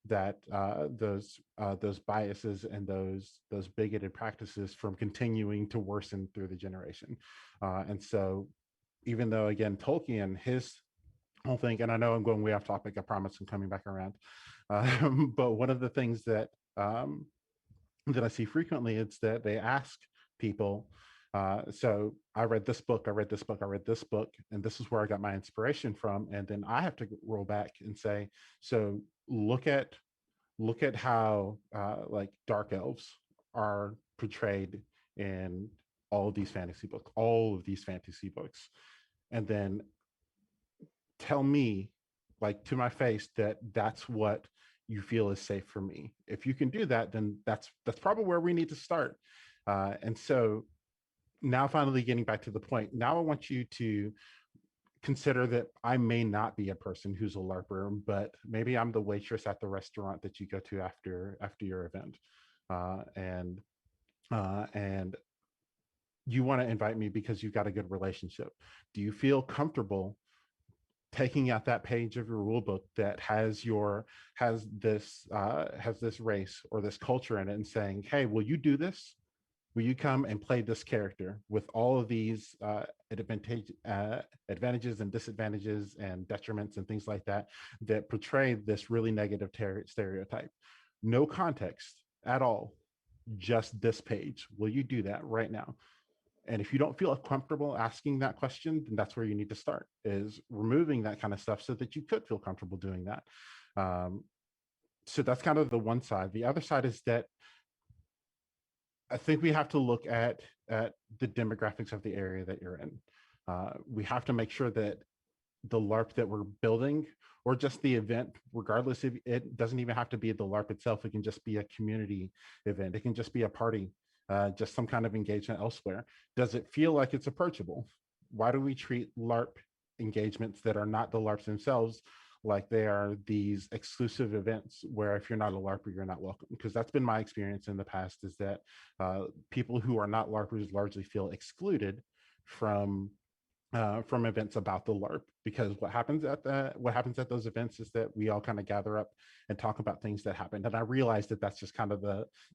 those biases and those bigoted practices from continuing to worsen through the generation. And so, even though, again, Tolkien, his whole thing, and I know I'm going way off topic, I promise I'm coming back around. But one of the things that I see frequently is that they ask people, so I read this book, I read this book, I read this book, and this is where I got my inspiration from. And then I have to roll back and say, so look at how like dark elves are portrayed in all of these fantasy books, and then tell me, like, to my face, that that's what you feel is safe for me. If you can do that, then that's probably where we need to start. And so now, finally getting back to the point, now I want you to consider that I may not be a person who's a LARPer, but maybe I'm the waitress at the restaurant that you go to after your event, and you want to invite me because you've got a good relationship. Do you feel comfortable taking out that page of your rule book that has this race or this culture in it, and saying, hey, will you do this? Will you come and play this character with all of these advantages and disadvantages and detriments and things like that, that portray this really negative stereotype? No context at all, just this page. Will you do that right now? And if you don't feel comfortable asking that question, then that's where you need to start, is removing that kind of stuff so that you could feel comfortable doing that. So that's kind of the one side. The other side is that I think we have to look at the demographics of the area that you're in. We have to make sure that the LARP that we're building, or just the event, regardless if it doesn't even have to be the LARP itself, it can just be a community event. It can just be a party, just some kind of engagement elsewhere. Does it feel like it's approachable? Why do we treat LARP engagements that are not the LARPs themselves like they are these exclusive events where if you're not a LARPer, you're not welcome? Because that's been my experience in the past, is that people who are not LARPers largely feel excluded from events about the LARP, because what happens at those events is that we all kind of gather up and talk about things that happened. And I realize that that's just kind of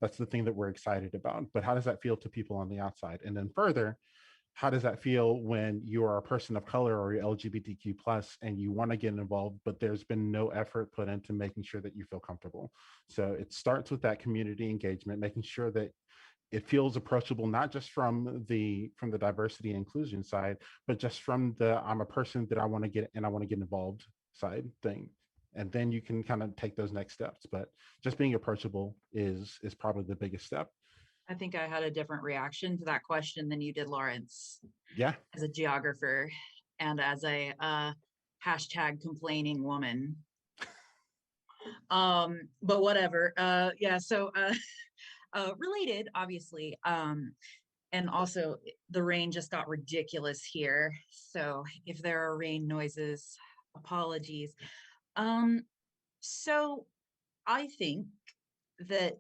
that's the thing that we're excited about. But how does that feel to people on the outside? And then further, how does that feel when you are a person of color or you're LGBTQ plus and you want to get involved, but there's been no effort put into making sure that you feel comfortable? So it starts with that community engagement, making sure that it feels approachable, not just from the diversity and inclusion side, but just from the I'm a person that I want to get involved side thing. And then you can kind of take those next steps. But just being approachable is probably the biggest step. I think I had a different reaction to that question than you did, Lawrence. Yeah. As a geographer and as a hashtag complaining woman. But whatever. Yeah. So related, obviously. And also the rain just got ridiculous here. So if there are rain noises, apologies. So I think that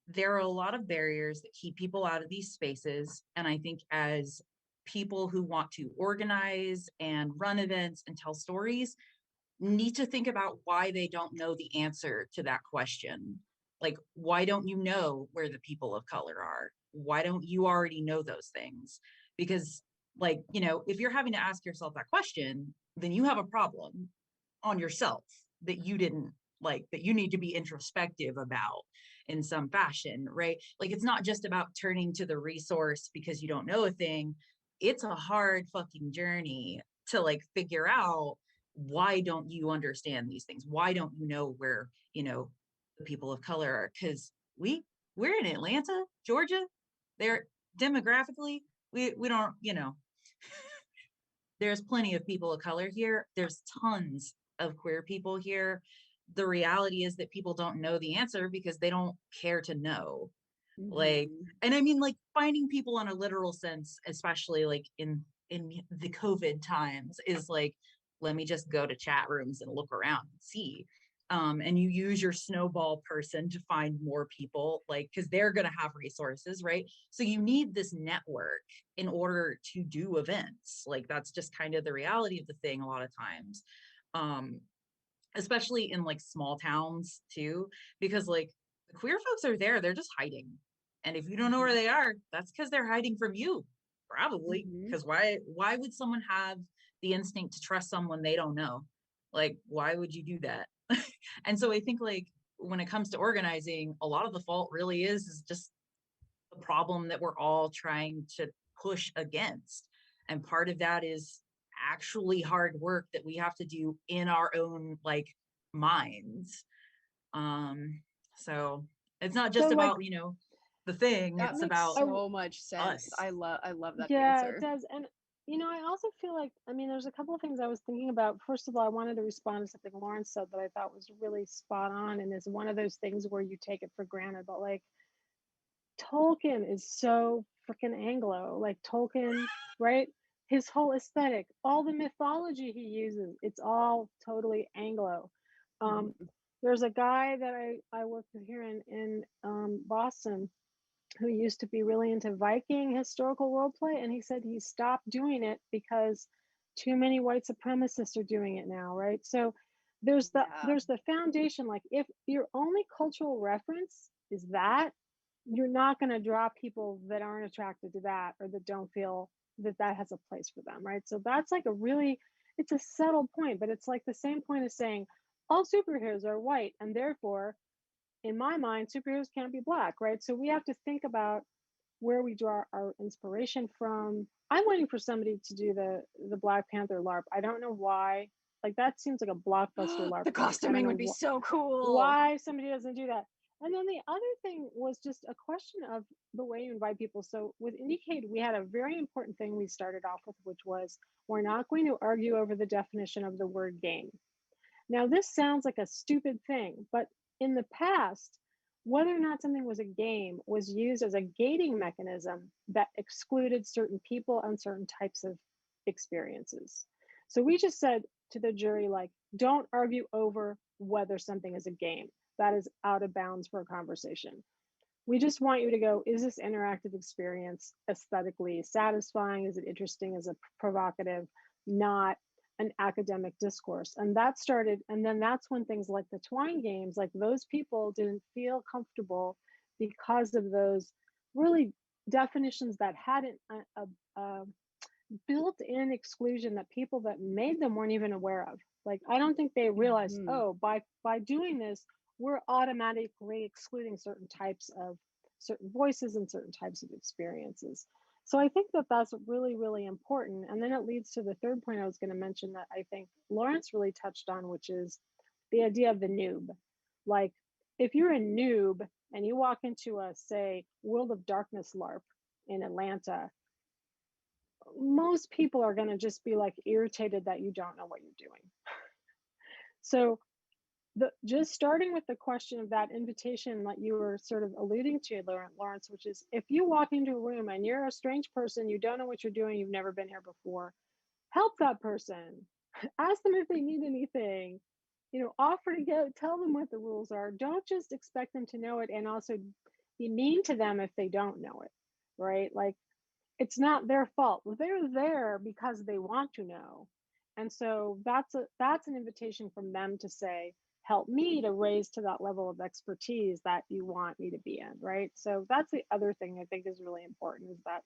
there are a lot of barriers that keep people out of these spaces. And I think as people who want to organize and run events and tell stories need to think about why they don't know the answer to that question. Like, why don't you know where the people of color are? Why don't you already know those things? Because, like, you know, if you're having to ask yourself that question, then you have a problem on yourself that you didn't like, that you need to be introspective about in some fashion, right? Like, it's not just about turning to the resource because you don't know a thing. It's a hard fucking journey to like figure out, why don't you understand these things? Why don't you know where, you know, the people of color are? Because we're in Atlanta, Georgia. They're demographically, we don't, you know, there's plenty of people of color here. There's tons of queer people here. The reality is that people don't know the answer because they don't care to know. Like, Mhm. and I mean, like, finding people in a literal sense, especially like in the COVID times, is like, let me just go to chat rooms and look around and see. And you use your snowball person to find more people, like, because they're going to have resources, right? So you need this network in order to do events. Like, that's just kind of the reality of the thing a lot of times. Um, Especially in like small towns too, because like the queer folks are there, they're just hiding. And if you don't know where they are, that's because they're hiding from you, probably. Mhm. Because why would someone have the instinct to trust someone they don't know? Like, why would you do that? And so I think like when it comes to organizing, a lot of the fault really is just the problem that we're all trying to push against. And part of that is actually hard work that we have to do in our own like minds. Um, so it's not So just like, about, you know, the thing, That it's makes about so much sense. us. I love that yeah, it answer. does. And I also feel like, there's a couple of things I was thinking about. First of all, I wanted to respond to something Lawrence said that I thought was really spot on, and is one of those things where you take it for granted. But like, Tolkien is so freaking Anglo. Like Tolkien, right? His whole aesthetic, all the mythology he uses, it's all totally Anglo. Um, Mhm. there's a guy that I worked with here in Boston who used to be really into Viking historical role play, and he said he stopped doing it because too many white supremacists are doing it now, right? So Yeah. there's the foundation. Like, if your only cultural reference is that, you're not going to draw people that aren't attracted to that, or that don't feel that that has a place for them, right? So that's like a really, it's a subtle point, but it's like the same point as saying all superheroes are white, and therefore in my mind superheroes can't be black, right? So we have to think about where we draw our inspiration from. I'm waiting for somebody to do the Black Panther LARP. I don't know why. Like, that seems like a blockbuster LARP The to me. I don't costuming would know be so cool. why somebody doesn't do that. And then the other thing was just a question of the way you invite people. So with Indicate, we had a very important thing we started off with, which was, we're not going to argue over the definition of the word game. Now, this sounds like a stupid thing, but in the past, whether or not something was a game was used as a gating mechanism that excluded certain people and certain types of experiences. So we just said to the jury, like, don't argue over whether something is a game. That is out of bounds for a conversation. We just want you to go, is this interactive experience aesthetically satisfying? Is it interesting? Is it provocative? Not an academic discourse. And that started, and then that's when things like the Twine games, like, those people didn't feel comfortable because of those really definitions that hadn't a built-in exclusion that people that made them weren't even aware of. Like, I don't think they realized, Mhm. oh, by doing this, we're automatically excluding certain types of certain voices and certain types of experiences. So I think that that's really, really important. And then it leads to the third point I was going to mention that I think Lawrence really touched on, which is the idea of the noob. Like, if you're a noob and you walk into a, say, World of Darkness LARP in Atlanta, most people are going to just be like irritated that you don't know what you're doing. So the just starting with the question of that invitation that you were sort of alluding to, Lawrence, which is, if you walk into a room and you're a strange person, you don't know what you're doing, you've never been here before, help that person. Ask them if they need anything. offer to go, tell them what the rules are. Don't just expect them to know it and also be mean to them if they don't know it, right? Like, it's not their fault. They're there because they want to know. And so that's an invitation from them to say, help me to raise to that level of expertise that you want me to be in, right? So that's the other thing I think is really important, is that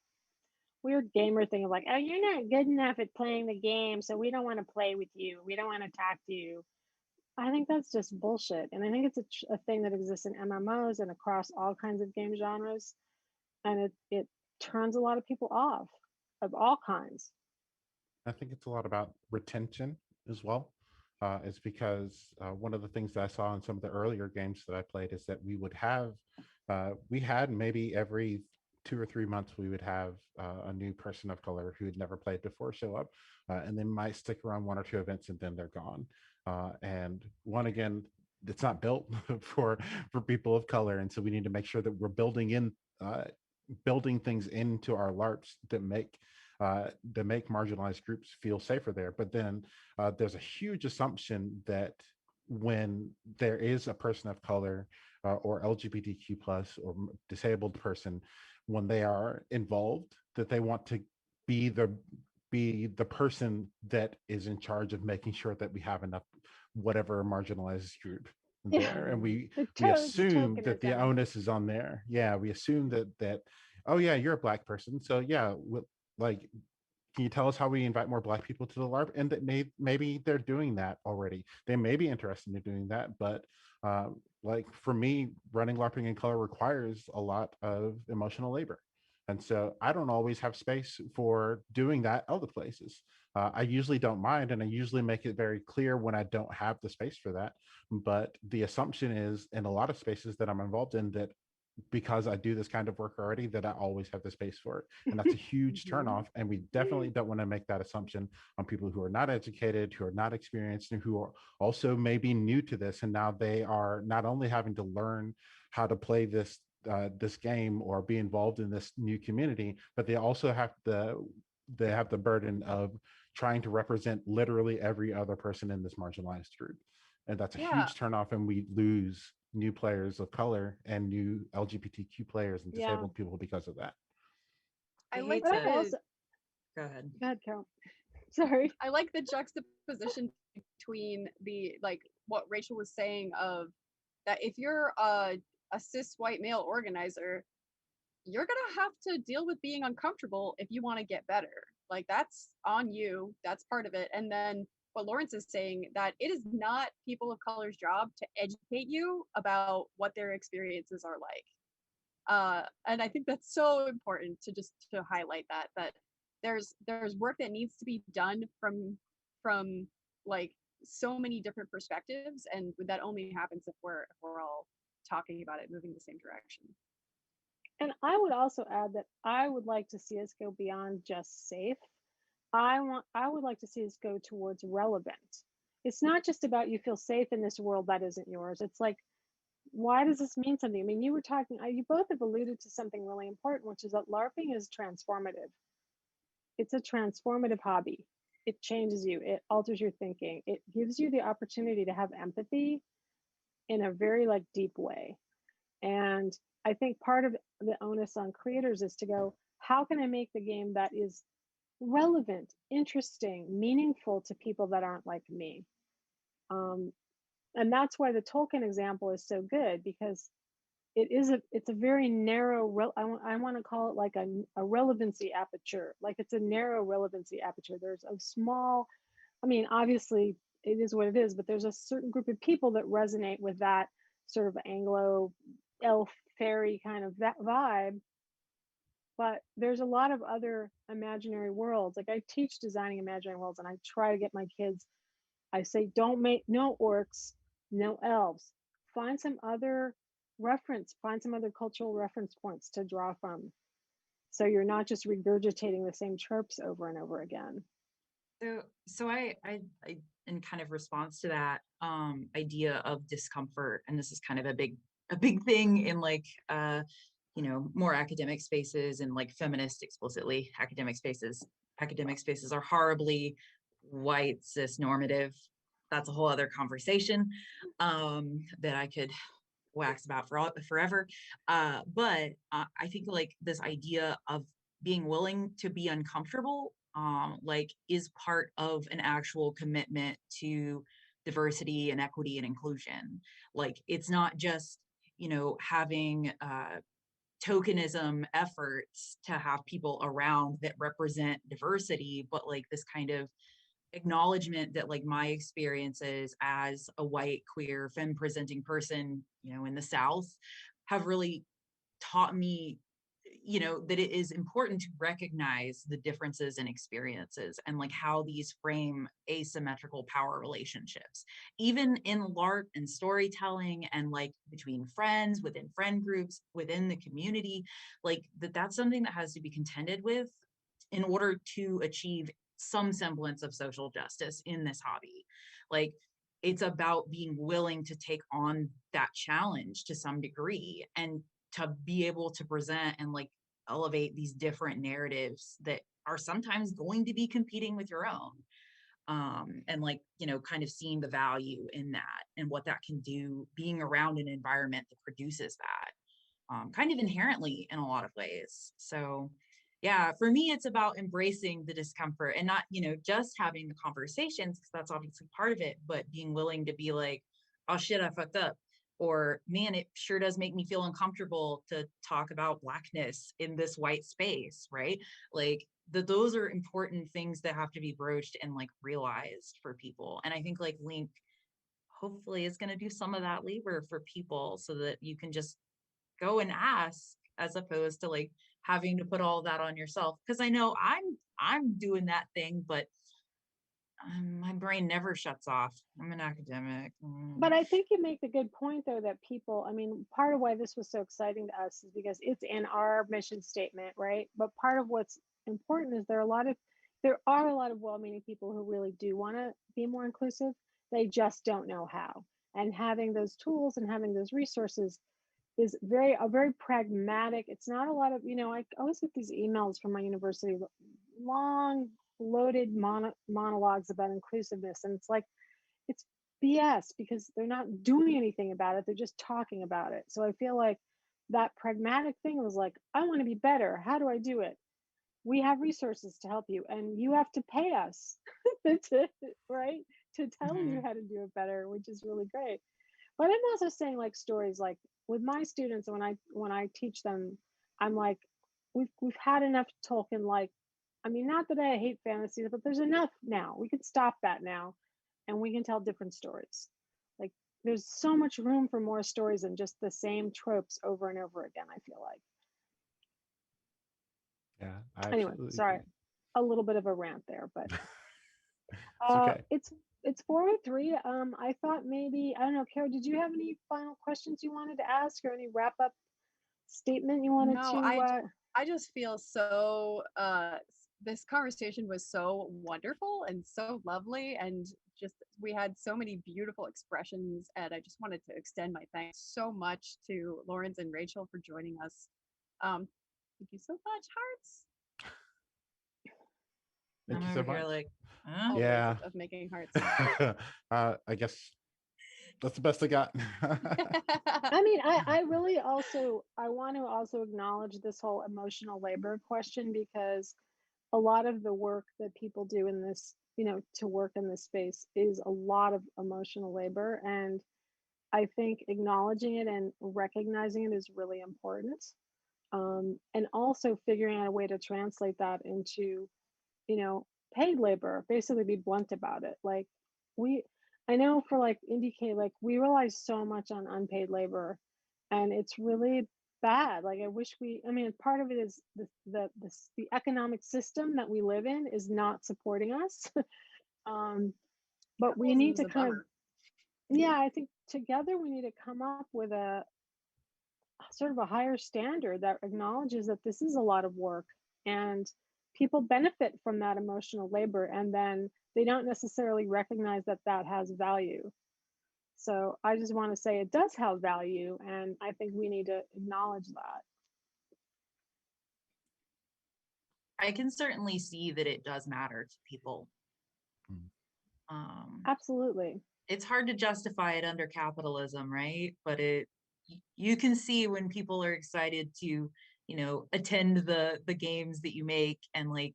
weird gamer thing of like, oh, you're not good enough at playing the game, so we don't want to play with you. We don't want to talk to you. I think that's just bullshit. And I think it's a thing that exists in MMOs and across all kinds of game genres. And it turns a lot of people off, of all kinds. I think it's a lot about retention as well. It's because one of the things that I saw in some of the earlier games that I played is that we had maybe every 2 or 3 months, we would have a new person of color who had never played before show up, and they might stick around 1 or 2 events and then they're gone. And one, again, it's not built for people of color. And so we need to make sure that we're building things into our LARPs that make marginalized groups feel safer there. But then there's a huge assumption that when there is a person of color or LGBTQ plus or disabled person, when they are involved, that they want to be the person that is in charge of making sure that we have enough whatever marginalized group there. And we assume that the onus is on there. Yeah, we assume that oh yeah, you're a Black person, so yeah, like, can you tell us how we invite more Black people to the LARP? And that maybe they're doing that already. They may be interested in doing that, but like for me, running LARPing in color requires a lot of emotional labor. And so I don't always have space for doing that other places. I usually don't mind, and I usually make it very clear when I don't have the space for that. But the assumption is in a lot of spaces that I'm involved in that because I do this kind of work already, that I always have the space for it. And that's a huge turnoff. And we definitely don't want to make that assumption on people who are not educated, who are not experienced, and who are also maybe new to this. And now they are not only having to learn how to play this game or be involved in this new community, but they also have the burden of trying to represent literally every other person in this marginalized group. And that's a huge turnoff, and we lose new players of color and new LGBTQ players and disabled people because of that. I like Go ahead. Go ahead, Carol. Sorry. I like the juxtaposition between what Rachel was saying of that if you're a cis white male organizer, you're gonna have to deal with being uncomfortable if you want to get better. Like, that's on you. That's part of it. And then what Lawrence is saying, that it is not people of color's job to educate you about what their experiences are like. And I think that's so important to highlight that there's work that needs to be done from like so many different perspectives, and that only happens if we're all talking about it, moving the same direction. And I would also add that I would like to see us go beyond just safe. I would like to see us go towards relevant. It's not just about you feel safe in this world that isn't yours. It's like, why does this mean something? I mean, you both have alluded to something really important, which is that LARPing is transformative. It's a transformative hobby. It changes you. It alters your thinking. It gives you the opportunity to have empathy in a very deep way. And I think part of the onus on creators is to go, how can I make the game that is relevant, interesting, meaningful to people that aren't like me? And that's why the Tolkien example is so good, because it's a very narrow, I want to call it like a relevancy aperture. Like, it's a narrow relevancy aperture. There's a small, I mean, obviously it is what it is, but there's a certain group of people that resonate with that sort of Anglo elf fairy kind of that vibe. But there's a lot of other imaginary worlds. Like, I teach designing imaginary worlds, and I try to get my kids, I say, don't make no orcs, no elves. Find some other cultural reference points to draw from, so you're not just regurgitating the same tropes over and over again. So I in kind of response to that idea of discomfort, and this is kind of a big thing in more academic spaces and feminist explicitly academic spaces. Academic spaces are horribly white cis normative. that's a whole other conversation that I could wax about forever. But I think like this idea of being willing to be uncomfortable, like is part of an actual commitment to diversity and equity and inclusion. Like it's not just, you know, having tokenism efforts to have people around that represent diversity, but like this kind of acknowledgement that like my experiences as a white queer femme presenting person, you know, in the South have really taught me, you know, that it is important to recognize the differences in experiences and like how these frame asymmetrical power relationships, even in LARP and storytelling and like between friends, within friend groups, within the community, like that's something that has to be contended with in order to achieve some semblance of social justice in this hobby. Like it's about being willing to take on that challenge to some degree and to be able to present and like elevate these different narratives that are sometimes going to be competing with your own. And like, you know, kind of seeing the value in that and what that can do being around an environment that produces that kind of inherently in a lot of ways. So yeah, for me, it's about embracing the discomfort and not, you know, just having the conversations, because that's obviously part of it, but being willing to be like, oh shit, I fucked up. Or man, it sure does make me feel uncomfortable to talk about Blackness in this white space, right? Like those are important things that have to be broached and like realized for people. And I think like Link hopefully is going to do some of that labor for people so that you can just go and ask as opposed to like having to put all that on yourself. Because I know I'm doing that thing, but my brain never shuts off. I'm an academic. But I think you make the good point, though, that people, I mean, part of why this was so exciting to us is because it's in our mission statement, right? But part of what's important is there are a lot of well-meaning people who really do want to be more inclusive. They just don't know how. And having those tools and having those resources is a very pragmatic. It's not a lot of, you know, I always get these emails from my university, long loaded monologues about inclusiveness, and it's like it's BS because they're not doing anything about it. They're just talking about it. So I feel like that pragmatic thing was like, I want to be better. How do I do it? We have resources to help you, and you have to pay us right, to tell you how to do it better, which is really great. But I'm also saying like stories like with my students when I teach them, I'm like, we've had enough Tolkien. Like, I mean, not that I hate fantasy, but there's enough now. We can stop that now, and we can tell different stories. Like, there's so much room for more stories than just the same tropes over and over again. I feel like. Yeah, I Anyway, absolutely sorry, agree. a little bit of a rant there, but It's okay. it's 4:03. I thought maybe, I don't know, Caro, did you have any final questions you wanted to ask or any wrap up statement you wanted No, to I just feel so this conversation was so wonderful and so lovely, and just we had so many beautiful expressions, and I just wanted to extend my thanks so much to Lawrence and Rachel for joining us. Thank you so much. Hearts. Thank I'm you so over here much. like, All ways Yeah. of making hearts. I guess that's the best I got. I mean, I really also, I want to also acknowledge this whole emotional labor question, because a lot of the work that people do in this, you know, to work in this space is a lot of emotional labor. And I think acknowledging it and recognizing it is really important. And also figuring out a way to translate that into, you know, paid labor, basically be blunt about it. Like we, I know for like IndieK, like we rely so much on unpaid labor, and it's really bad. Like I wish I mean, part of it is the economic system that we live in is not supporting us. um, but we need Capitalism's to a kind of, bummer. yeah, I think together we need to come up with a sort of a higher standard that acknowledges that this is a lot of work, and people benefit from that emotional labor, and then they don't necessarily recognize that that has value. So I just want to say it does have value, and I think we need to acknowledge that. I can certainly see that it does matter to people. Absolutely. It's hard to justify it under capitalism, right? But you can see when people are excited to, attend the games that you make, and like,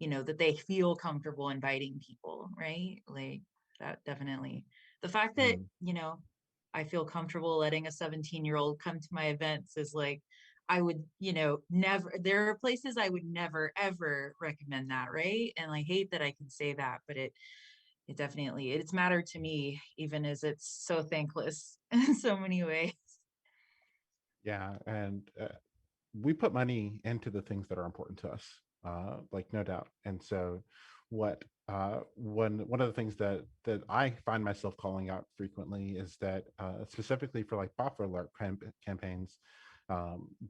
that they feel comfortable inviting people, right? Like that definitely. The fact that, I feel comfortable letting a 17-year-old come to my events is like, I would, never, there are places I would never ever recommend that, right? And I hate that I can say that, but it definitely, it's mattered to me, even as it's so thankless in so many ways. Yeah, and we put money into the things that are important to us, like no doubt. And so, what one of the things that I find myself calling out frequently is that specifically for like buffer alert campaigns,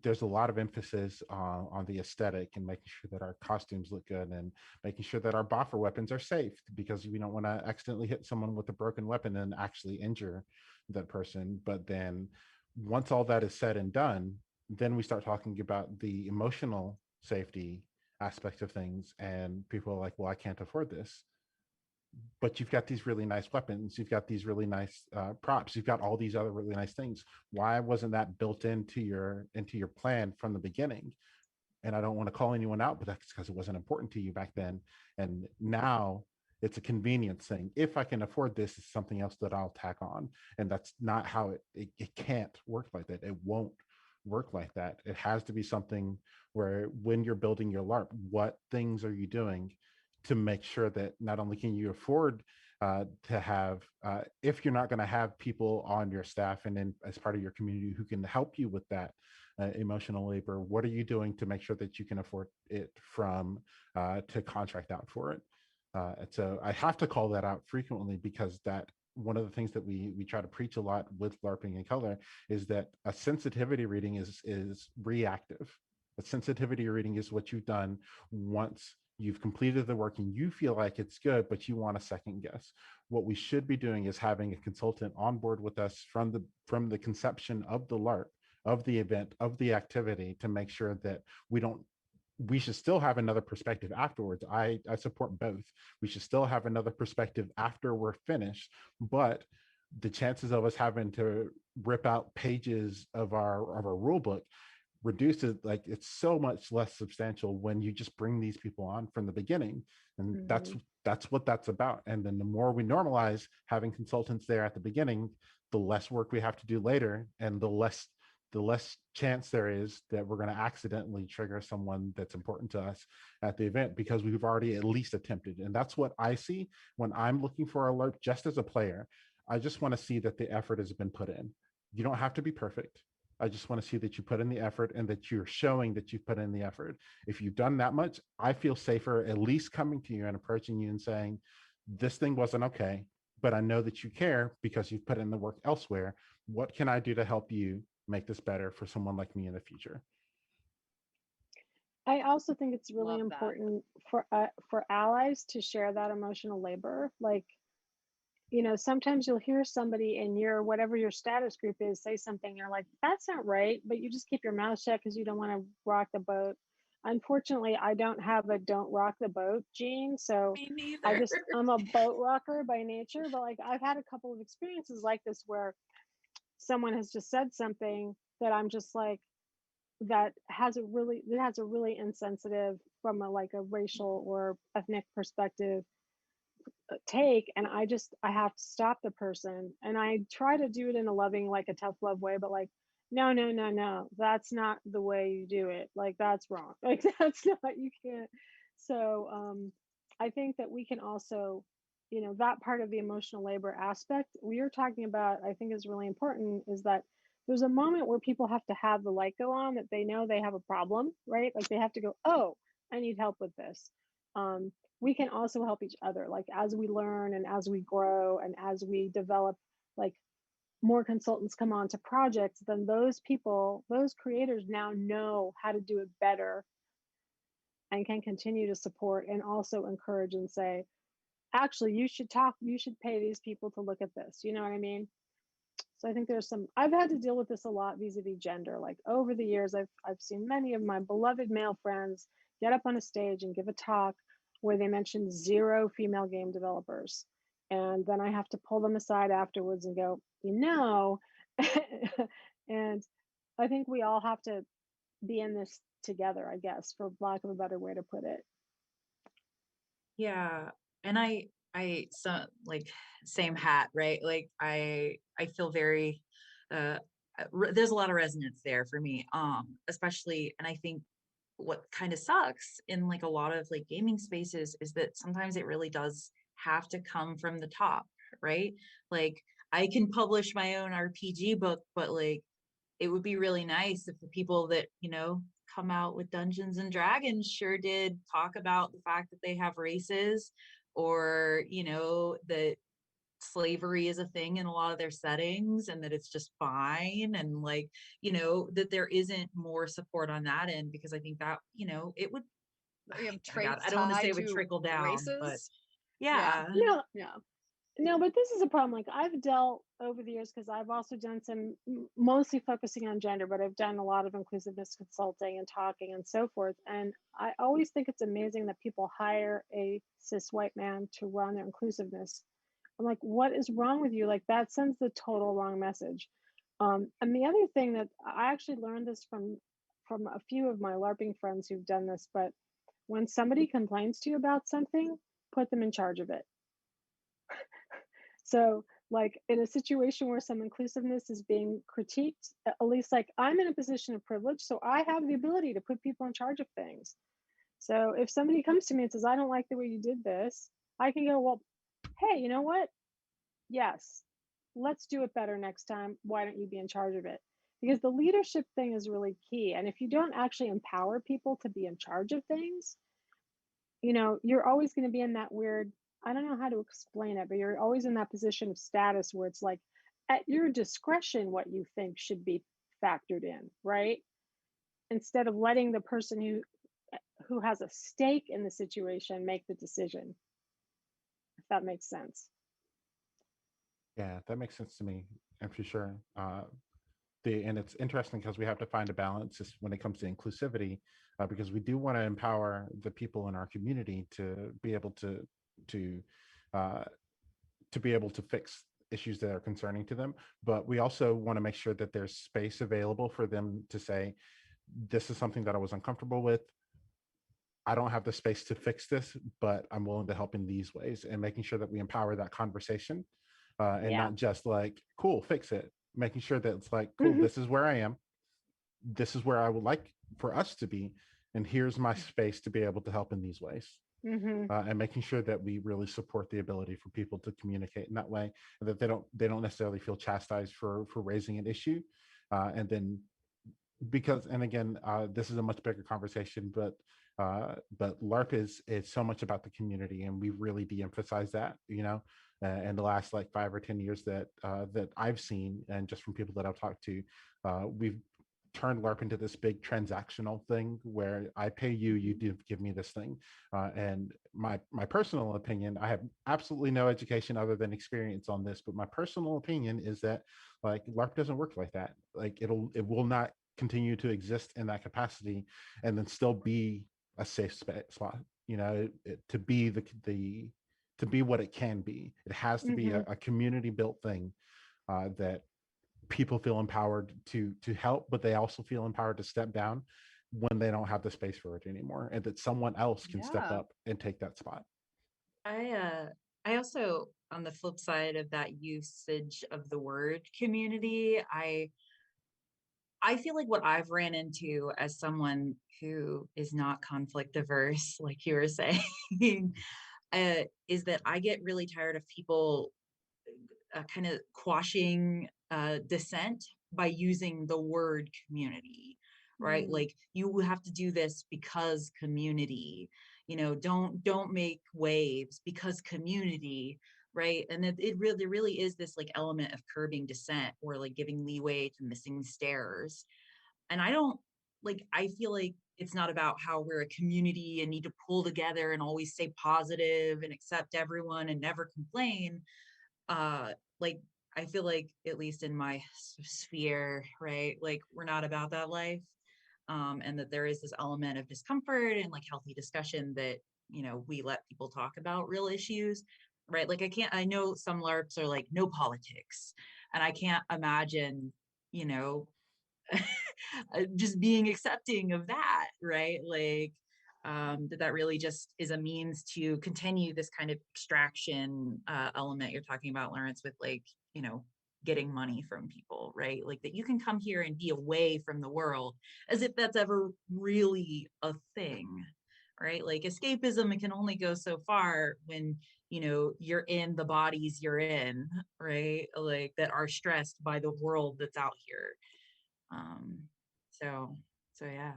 there's a lot of emphasis on the aesthetic and making sure that our costumes look good and making sure that our boffer weapons are safe, because we don't want to accidentally hit someone with a broken weapon and actually injure that person. But then once all that is said and done, then we start talking about the emotional safety aspect of things, and people are like, well, I can't afford this, but you've got these really nice weapons, you've got these really nice props, you've got all these other really nice things. Why wasn't that built into your plan from the beginning? And I don't want to call anyone out, but that's because it wasn't important to you back then, and now it's a convenience thing. If I can afford this, it's something else that I'll tack on. And that's not how it can't work like that. It won't work like that. It has to be something where when you're building your LARP, what things are you doing to make sure that not only can you afford to have, if you're not going to have people on your staff and then as part of your community who can help you with that emotional labor, what are you doing to make sure that you can afford it from to contract out for it? And so I have to call that out frequently, because that one of the things that we try to preach a lot with LARPing and color is that a sensitivity reading is reactive. A sensitivity reading is what you've done once you've completed the work and you feel like it's good, but you want a second guess. What we should be doing is having a consultant on board with us from the conception of the LARP, of the event, of the activity, to make sure that we should still have another perspective afterwards. I support both. We should still have another perspective after we're finished, but the chances of us having to rip out pages of our rule book reduces, like, it's so much less substantial when you just bring these people on from the beginning. And that's what that's about. And then the more we normalize having consultants there at the beginning, the less work we have to do later, and the less chance there is that we're going to accidentally trigger someone that's important to us at the event, because we've already at least attempted. And that's what I see when I'm looking for alert, just as a player. I just want to see that the effort has been put in. You don't have to be perfect. I just want to see that you put in the effort and that you're showing that you've put in the effort. If you've done that much, I feel safer at least coming to you and approaching you and saying, this thing wasn't okay, but I know that you care because you've put in the work elsewhere. What can I do to help you make this better for someone like me in the future? I also think it's really Love that. important for allies to share that emotional labor. Like, sometimes you'll hear somebody in your whatever your status group is say something, you're like, that's not right, but you just keep your mouth shut because you don't want to rock the boat. Unfortunately, I don't have a don't rock the boat gene, so Me neither. I'm a boat rocker by nature. But like, I've had a couple of experiences like this where someone has just said something that I'm just like, that has a really insensitive, from a like a racial or ethnic perspective, take, and I have to stop the person, and I try to do it in a loving, like a tough love way, but like, no, no, no, no, that's not the way you do it, like that's wrong, like that's not, you can't. So I think that we can also, that part of the emotional labor aspect we are talking about, I think is really important, is that there's a moment where people have to have the light go on, that they know they have a problem, right? Like they have to go, oh, I need help with this. um, we can also help each other, like as we learn and as we grow and as we develop, like more consultants come on to projects, then those people, those creators now know how to do it better and can continue to support and also encourage and say, actually, you should pay these people to look at this, you know what I mean? So I think I've had to deal with this a lot vis-a-vis gender. Like over the years, I've seen many of my beloved male friends get up on a stage and give a talk where they mentioned 0 female game developers. And then I have to pull them aside afterwards and go, and I think we all have to be in this together, I guess, for lack of a better way to put it. Yeah. And so like same hat, right? Like I feel very, uh, there's a lot of resonance there for me. Especially, and I think what kind of sucks in like a lot of like gaming spaces is that sometimes it really does have to come from the top, right? Like I can publish my own RPG book, but like it would be really nice if the people that, come out with Dungeons and Dragons sure did talk about the fact that they have races, or, that slavery is a thing in a lot of their settings and that it's just fine, and like, that there isn't more support on that end, because I think that, it would, We have God, traits I don't want to say tied it would to trickle down, but races. Yeah. yeah. No, Yeah. no, but this is a problem. Like I've dealt over the years because I've also done some mostly focusing on gender, but I've done a lot of inclusiveness consulting and talking and so forth. And I always think it's amazing that people hire a cis white man to run their inclusiveness. I'm like, what is wrong with you? Like that sends the total wrong message. And the other thing that I actually learned this from a few of my LARPing friends who've done this, but when somebody complains to you about something, put them in charge of it. So, like in a situation where some inclusiveness is being critiqued, at least like I'm in a position of privilege, so I have the ability to put people in charge of things. So if somebody comes to me and says, I don't like the way you did this, I can go, well, hey, you know what? Yes, let's do it better next time. Why don't you be in charge of it? Because the leadership thing is really key. And if you don't actually empower people to be in charge of things, you're always going to be in that weird, I don't know how to explain it, but you're always in that position of status where it's like at your discretion what you think should be factored in, right? Instead of letting the person who has a stake in the situation make the decision, if that makes sense. Yeah, that makes sense to me, and for sure. And it's interesting because we have to find a balance just when it comes to inclusivity, because we do want to empower the people in our community to be able to uh, to be able to fix issues that are concerning to them. But we also want to make sure that there's space available for them to say, this is something that I was uncomfortable with. I don't have the space to fix this, but I'm willing to help in these ways, and making sure that we empower that conversation, and Yeah. not just like, cool, fix it. Making sure that it's like, cool, Hmm. this is where I am. This is where I would like for us to be. And here's my space to be able to help in these ways. Hmm. And making sure that we really support the ability for people to communicate in that way, and that they don't necessarily feel chastised for raising an issue. And then because, and again, this is a much bigger conversation, but LARP is so much about the community, and we really de-emphasize that, in the last like 5 or 10 years that I've seen, and just from people that I've talked to, we've turned LARP into this big transactional thing where I pay you, you do give me this thing. And my personal opinion, I have absolutely no education other than experience on this, but my personal opinion is that like LARP doesn't work like that. Like it will not continue to exist in that capacity and then still be a safe spot. To be to be what it can be. It has to be Hmm. a community built thing, that people feel empowered to help, but they also feel empowered to step down when they don't have the space for it anymore, and that someone else can step Yeah. up and take that spot. I also, on the flip side of that usage of the word community, I feel like what I've ran into as someone who is not conflict averse, like you were saying, is that I get really tired of people kind of quashing dissent by using the word community, right? Like you have to do this because community, don't make waves because community, right? And it really is this like element of curbing dissent, or like giving leeway to missing stairs. And I don't like, I feel like it's not about how we're a community and need to pull together and always stay positive and accept everyone and never complain. Like I feel like, at least in my sphere, right, like we're not about that life. And that there is this element of discomfort and like healthy discussion that we let people talk about real issues. right? Like I know some LARPs are like no politics, and I can't imagine, you know, just being accepting of that, right? Like that really just is a means to continue this kind of extraction element you're talking about, Lawrence, with like, you know, getting money from people, right? Like that you can come here and be away from the world, as if that's ever really a thing, right? Like escapism, it can only go so far when, you know, you're in the bodies you're in, right? Like that are stressed by the world that's out here. Um, so, so yeah.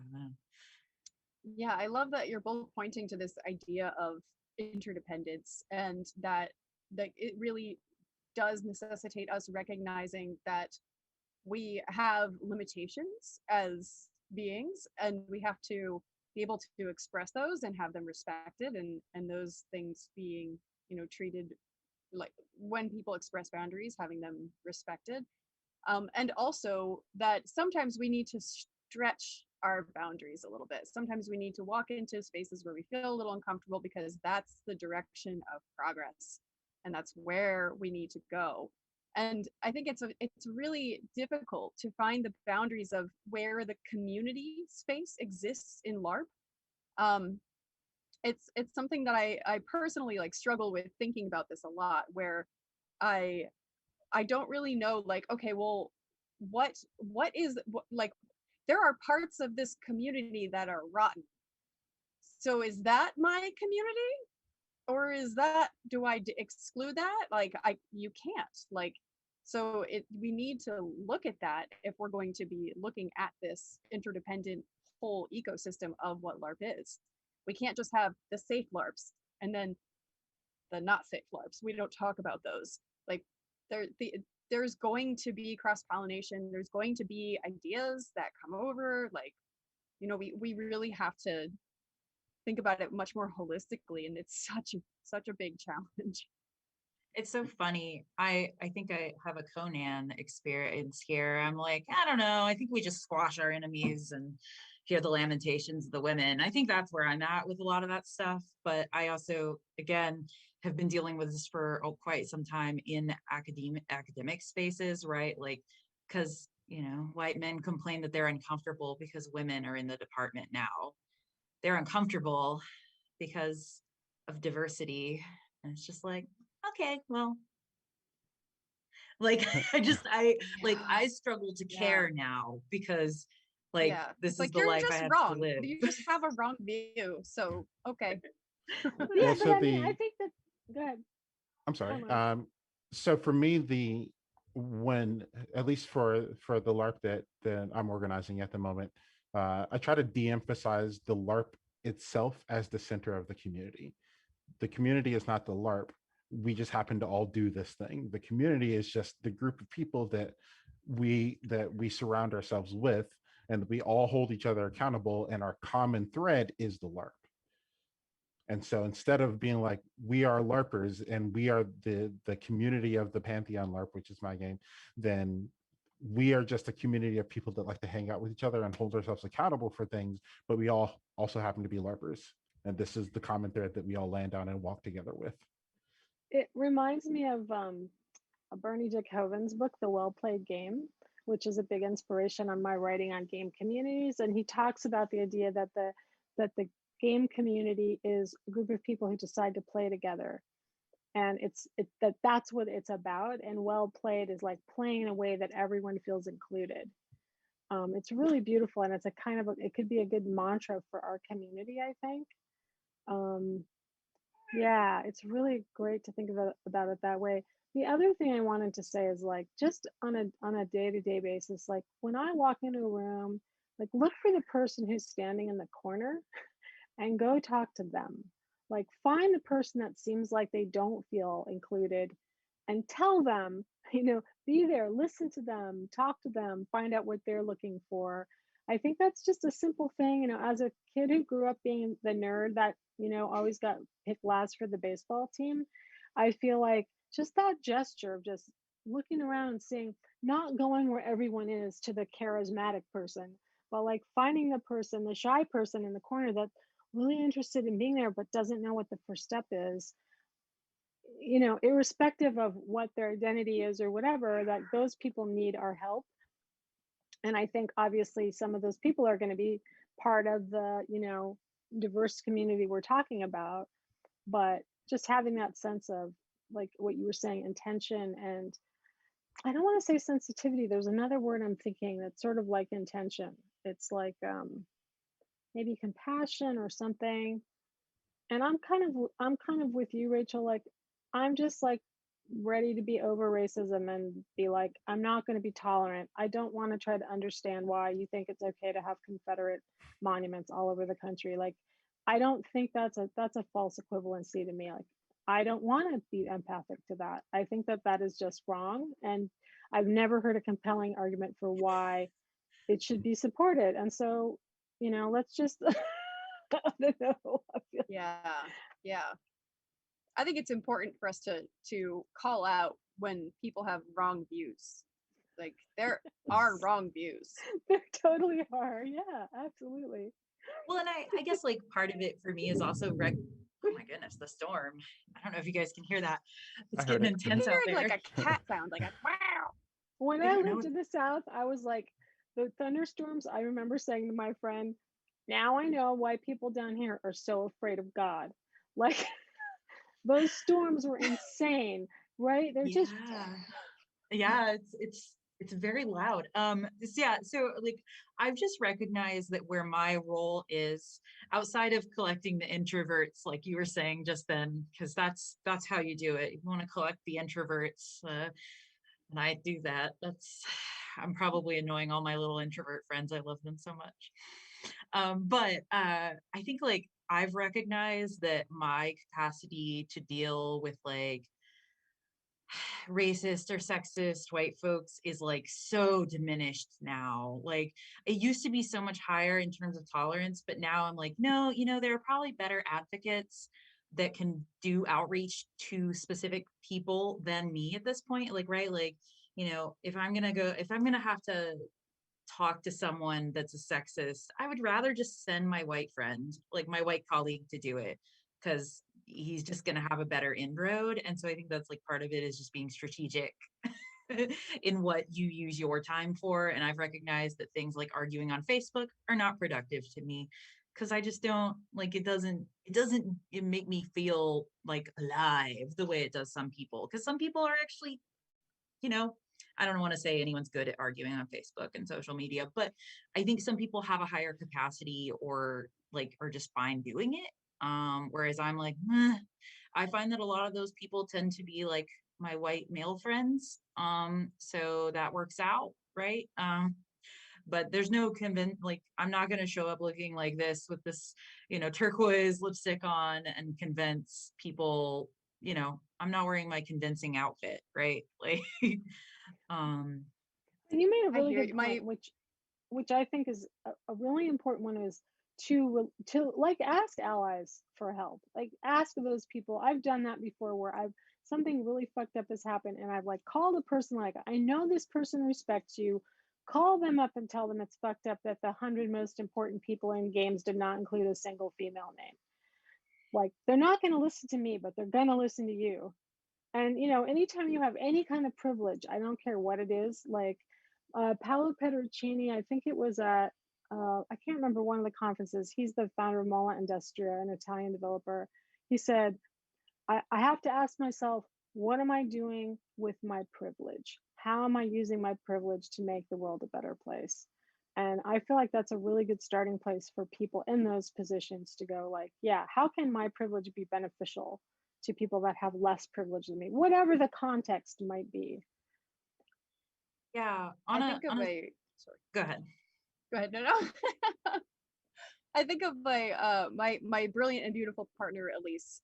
Yeah, I love that you're both pointing to this idea of interdependence, and that it really does necessitate us recognizing that we have limitations as beings, and we have to be able to express those and have them respected, and those things being, you know, treated like, when people express boundaries, having them respected. And also that sometimes we need to stretch our boundaries a little bit. Sometimes we need to walk into spaces where we feel a little uncomfortable, because that's the direction of progress, and that's where we need to go. And I think it's really difficult to find the boundaries of where the community space exists in LARP. Um, it's something that I personally like struggle with thinking about this a lot, where I I don't really know, like, okay, well, what is like, there are parts of this community that are rotten. So is that my community? Or is that, do I exclude that? Like, you can't, like, so we need to look at that if we're going to be looking at this interdependent whole ecosystem of what LARP is. We can't just have the safe LARPs and then the not safe LARPs. We don't talk about those. Like, there's going to be cross pollination. There's going to be ideas that come over. Like, you know, we really have to think about it much more holistically, and it's such a big challenge. It's so funny. I think I have a Conan experience here. I'm like, I don't know. I think we just squash our enemies and hear the lamentations of the women. I think that's where I'm at with a lot of that stuff. But I also, again, have been dealing with this for quite some time in academic spaces, right? Like, because, you know, white men complain that they're uncomfortable because women are in the department now. They're uncomfortable because of diversity. And it's just like, okay, well, like I struggle to Yeah. care now because like Yeah, this it's is like, the you're life I just have to wrong. live. You just have a wrong view. So okay. Yeah, Well, but so I mean, I the think that, go ahead. I'm sorry. Go on. So for me, when at least for the LARP that I'm organizing at the moment, I try to de-emphasize the LARP itself as the center of the community. The community is not the LARP. We just happen to all do this thing. The community is just the group of people that we surround ourselves with, and we all hold each other accountable. And our common thread is the LARP. And so instead of being like, we are LARPers and we are the community of the Pantheon LARP, which is my game, then we are just a community of people that like to hang out with each other and hold ourselves accountable for things, but we all also happen to be LARPers. And this is the common thread that we all land on and walk together with. It reminds me of Bernie Dick Hoven's book, The Well Played Game, which is a big inspiration on my writing on game communities. And he talks about the idea that the game community is a group of people who decide to play together. And that's what it's about. And well played is like playing in a way that everyone feels included. It's really beautiful, and it's a kind of it could be a good mantra for our community, I think. Um, yeah, it's really great to think about it that way. The other thing I wanted to say is like just on a day-to-day basis, like when I walk into a room, like look for the person who's standing in the corner and go talk to them. Like find the person that seems like they don't feel included and tell them, be there, listen to them, talk to them, find out what they're looking for. I think that's just a simple thing, as a kid who grew up being the nerd that, always got picked last for the baseball team. I feel like just that gesture of just looking around and seeing, not going where everyone is to the charismatic person, but like finding the person, the shy person in the corner that's really interested in being there but doesn't know what the first step is. irrespective of what their identity is or whatever, that those people need our help. And I think obviously some of those people are going to be part of the, diverse community we're talking about. But just having that sense of, like what you were saying, intention, and I don't want to say sensitivity. There's another word I'm thinking that's sort of like intention. It's like maybe compassion or something. And I'm kind of with you, Rachel. Like, I'm just like ready to be over racism and be like, I'm not going to be tolerant. I don't want to try to understand why you think it's okay to have Confederate monuments all over the country. Like, I don't think that's a false equivalency to me. Like, I don't want to be empathic to that. I think that is just wrong. And I've never heard a compelling argument for why it should be supported. And so, let's just, I don't know. I feel Yeah, yeah. I think it's important for us to call out when people have wrong views. Like, there are wrong views. there totally are. Yeah, absolutely. Well, and I guess like part of it for me is also oh my goodness, the storm. I don't know if you guys can hear that. It's I heard getting it. intense out Hearing there. like a cat sound, like a wow. When I I don't know. lived in the South, I was like, the thunderstorms, I remember saying to my friend, now I know why people down here are so afraid of God. Like, those storms were insane, right? They're just, Yeah, it's very loud. Yeah, so like I've just recognized that where my role is outside of collecting the introverts, like you were saying just then, because that's how you do it. You want to collect the introverts, and I do that. I'm probably annoying all my little introvert friends. I love them so much. But I think like I've recognized that my capacity to deal with like racist or sexist white folks is like so diminished now. Like it used to be so much higher in terms of tolerance, but now I'm like, no, there are probably better advocates that can do outreach to specific people than me at this point. Like, right, like, if I'm gonna have to talk to someone that's a sexist, I would rather just send my white friend, like my white colleague, to do it, because he's just going to have a better inroad. And so I think that's like part of it is just being strategic in what you use your time for. And I've recognized that things like arguing on Facebook are not productive to me, because I just don't like it make me feel like alive the way it does some people, because some people are actually, I don't want to say anyone's good at arguing on Facebook and social media, but I think some people have a higher capacity or like are just fine doing it. Whereas I'm like, meh. I find that a lot of those people tend to be like my white male friends. So that works out, right? But there's no like I'm not going to show up looking like this with this, turquoise lipstick on and convince people, I'm not wearing my convincing outfit, right? Like, and you made a I really hear good you. point, which I think is a really important one, is to like ask allies for help. Like, ask those people. I've done that before, where I've something really fucked up has happened, and I've like called a person, like, I know this person respects you. Call them up and tell them it's fucked up that the 100 most important people in games did not include a single female name. Like, they're not going to listen to me, but they're going to listen to you. And anytime you have any kind of privilege, I don't care what it is, like Paolo Pedercini, I think it was at I can't remember one of the conferences. He's the founder of Mola Industria, an Italian developer. He said, I have to ask myself, what am I doing with my privilege? How am I using my privilege to make the world a better place? And I feel like that's a really good starting place for people in those positions to go, like, yeah, how can my privilege be beneficial to people that have less privilege than me, whatever the context might be. yeah. I think of a sorry. Go ahead. Go ahead. No. I think of my brilliant and beautiful partner Elise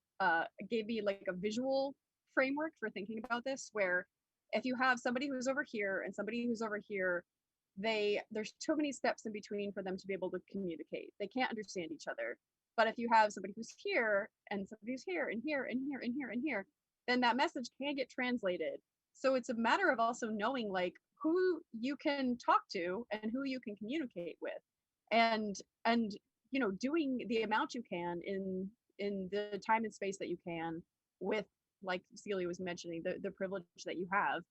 gave me like a visual framework for thinking about this, where if you have somebody who's over here and somebody who's over here, there's too many steps in between for them to be able to communicate. They can't understand each other. But if you have somebody who's here and somebody who's here and here and here and here and here, then that message can get translated. So it's a matter of also knowing like who you can talk to and who you can communicate with, and doing the amount you can in the time and space that you can with like Celia was mentioning, the privilege that you have.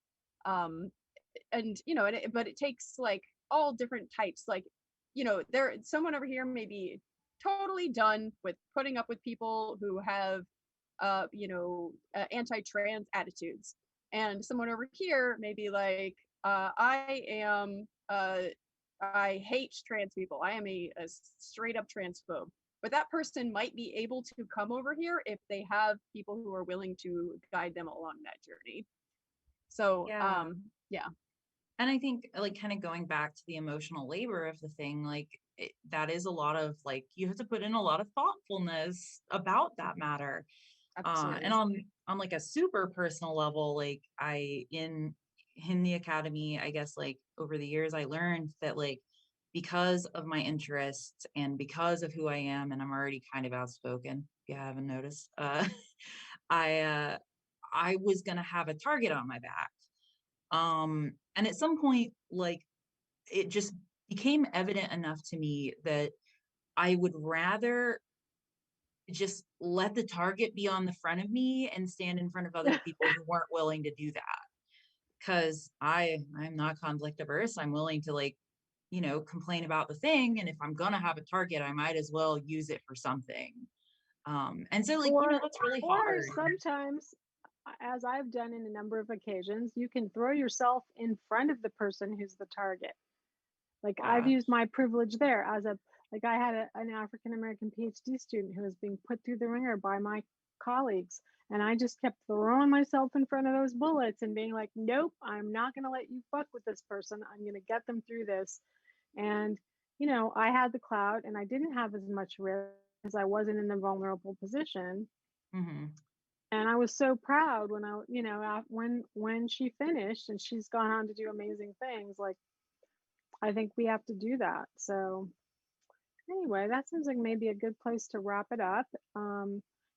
And you know, but it takes like all different types. Like, you know, someone over here may be totally done with putting up with people who have anti-trans attitudes, and someone over here may be like, I hate trans people. I am a straight up transphobe. But that person might be able to come over here if they have people who are willing to guide them along that journey. So yeah. And I think, like, kind of going back to the emotional labor of the thing, like that is a lot of, like, you have to put in a lot of thoughtfulness about that matter. Absolutely. And on like a super personal level, like in the academy, I guess, like over the years, I learned that, like, because of my interests and because of who I am, and I'm already kind of outspoken, if you haven't noticed, I was gonna have a target on my back. And at some point, like, it just became evident enough to me that I would rather just let the target be on the front of me and stand in front of other people who weren't willing to do that. Because I'm not conflict averse. I'm willing to, like, you know, complain about the thing. And if I'm gonna have a target, I might as well use it for something. And so, like, you know, that's really or hard. sometimes, as I've done in a number of occasions, you can throw yourself in front of the person who's the target. Like, I've used my privilege there as I had an African American PhD student who was being put through the ringer by my colleagues, and I just kept throwing myself in front of those bullets and being like, nope, I'm not going to let you fuck with this person. I'm going to get them through this. And, you know, I had the clout and I didn't have as much risk because I wasn't in the vulnerable position. Mm-hmm. And I was so proud when she finished, and she's gone on to do amazing things. Like, I think we have to do that. So anyway, that seems like maybe a good place to wrap it up.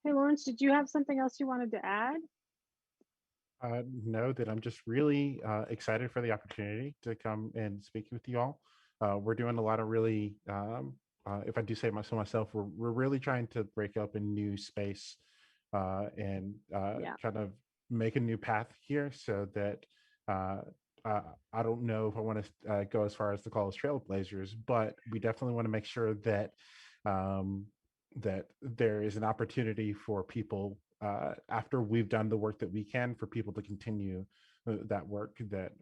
Hey, Lawrence, did you have something else you wanted to add? No, that I'm just really excited for the opportunity to come and speak with you all. We're doing a lot of really, if I do say so myself, we're really trying to break up a new space and kind of make a new path here, so that I don't know if I want to go as far as to call us trailblazers, but we definitely want to make sure that that there is an opportunity for people after we've done the work that we can, for people to continue that work, that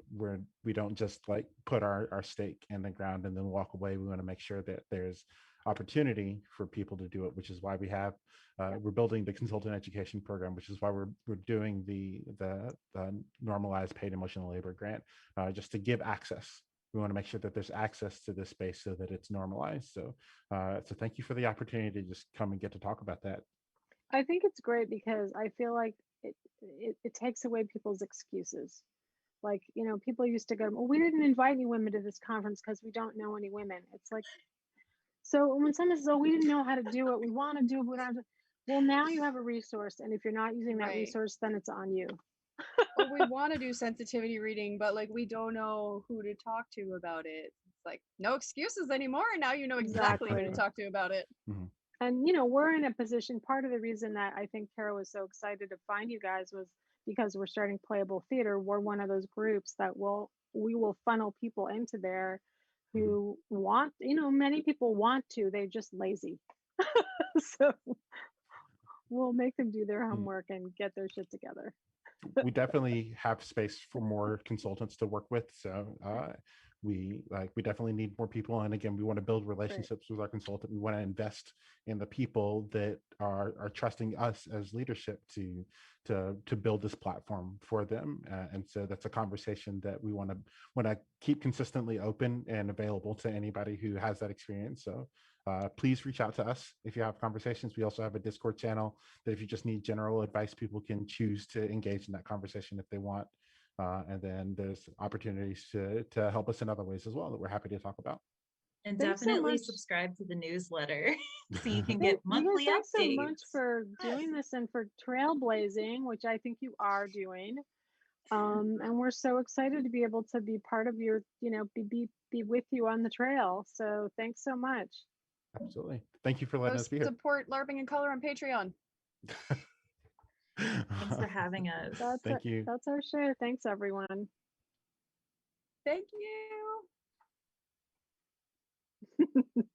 we don't just like put our stake in the ground and then walk away. We want to make sure that there's opportunity for people to do it, which is why we have we're building the consultant education program, which is why we're doing the normalized paid emotional labor grant, just to give access. We want to make sure that there's access to this space so that it's normalized. So thank you for the opportunity to just come and get to talk about that. I think it's great because I feel like it takes away people's excuses. Like, you know, people used to go, well, we didn't invite any women to this conference because we don't know any women. It's like, so when someone says, oh, we didn't know how to do it, we want to do it, we don't have to. Well, now you have a resource, and if you're not using that resource, then it's on you. Or we want to do sensitivity reading, but like we don't know who to talk to about it. It's like no excuses anymore. Now you know exactly who to talk to about it. Mm-hmm. And, you know, we're in a position, part of the reason that I think Caro was so excited to find you guys was because we're starting Playable Theater. We're one of those groups that we will funnel people into there who want, you know, many people want to, they're just lazy. So we'll make them do their homework and get their shit together. We definitely have space for more consultants to work with. So we definitely need more people. And again, we want to build relationships with our consultant. We want to invest in the people that are trusting us as leadership to build this platform for them. And so that's a conversation that we want to keep consistently open and available to anybody who has that experience. So please reach out to us if you have conversations. We also have a Discord channel that if you just need general advice, people can choose to engage in that conversation if they want. And then there's opportunities to help us in other ways as well that we're happy to talk about. And definitely subscribe to the newsletter so you can get monthly thanks updates. So much for doing this and for trailblazing, which I think you are doing. And we're so excited to be able to be part of your, you know, be with you on the trail. So thanks so much. Absolutely. Thank you for letting us be here. Support Larping and Color on Patreon. Thanks for having us. Thank you. That's our show. Thanks, everyone. Thank you.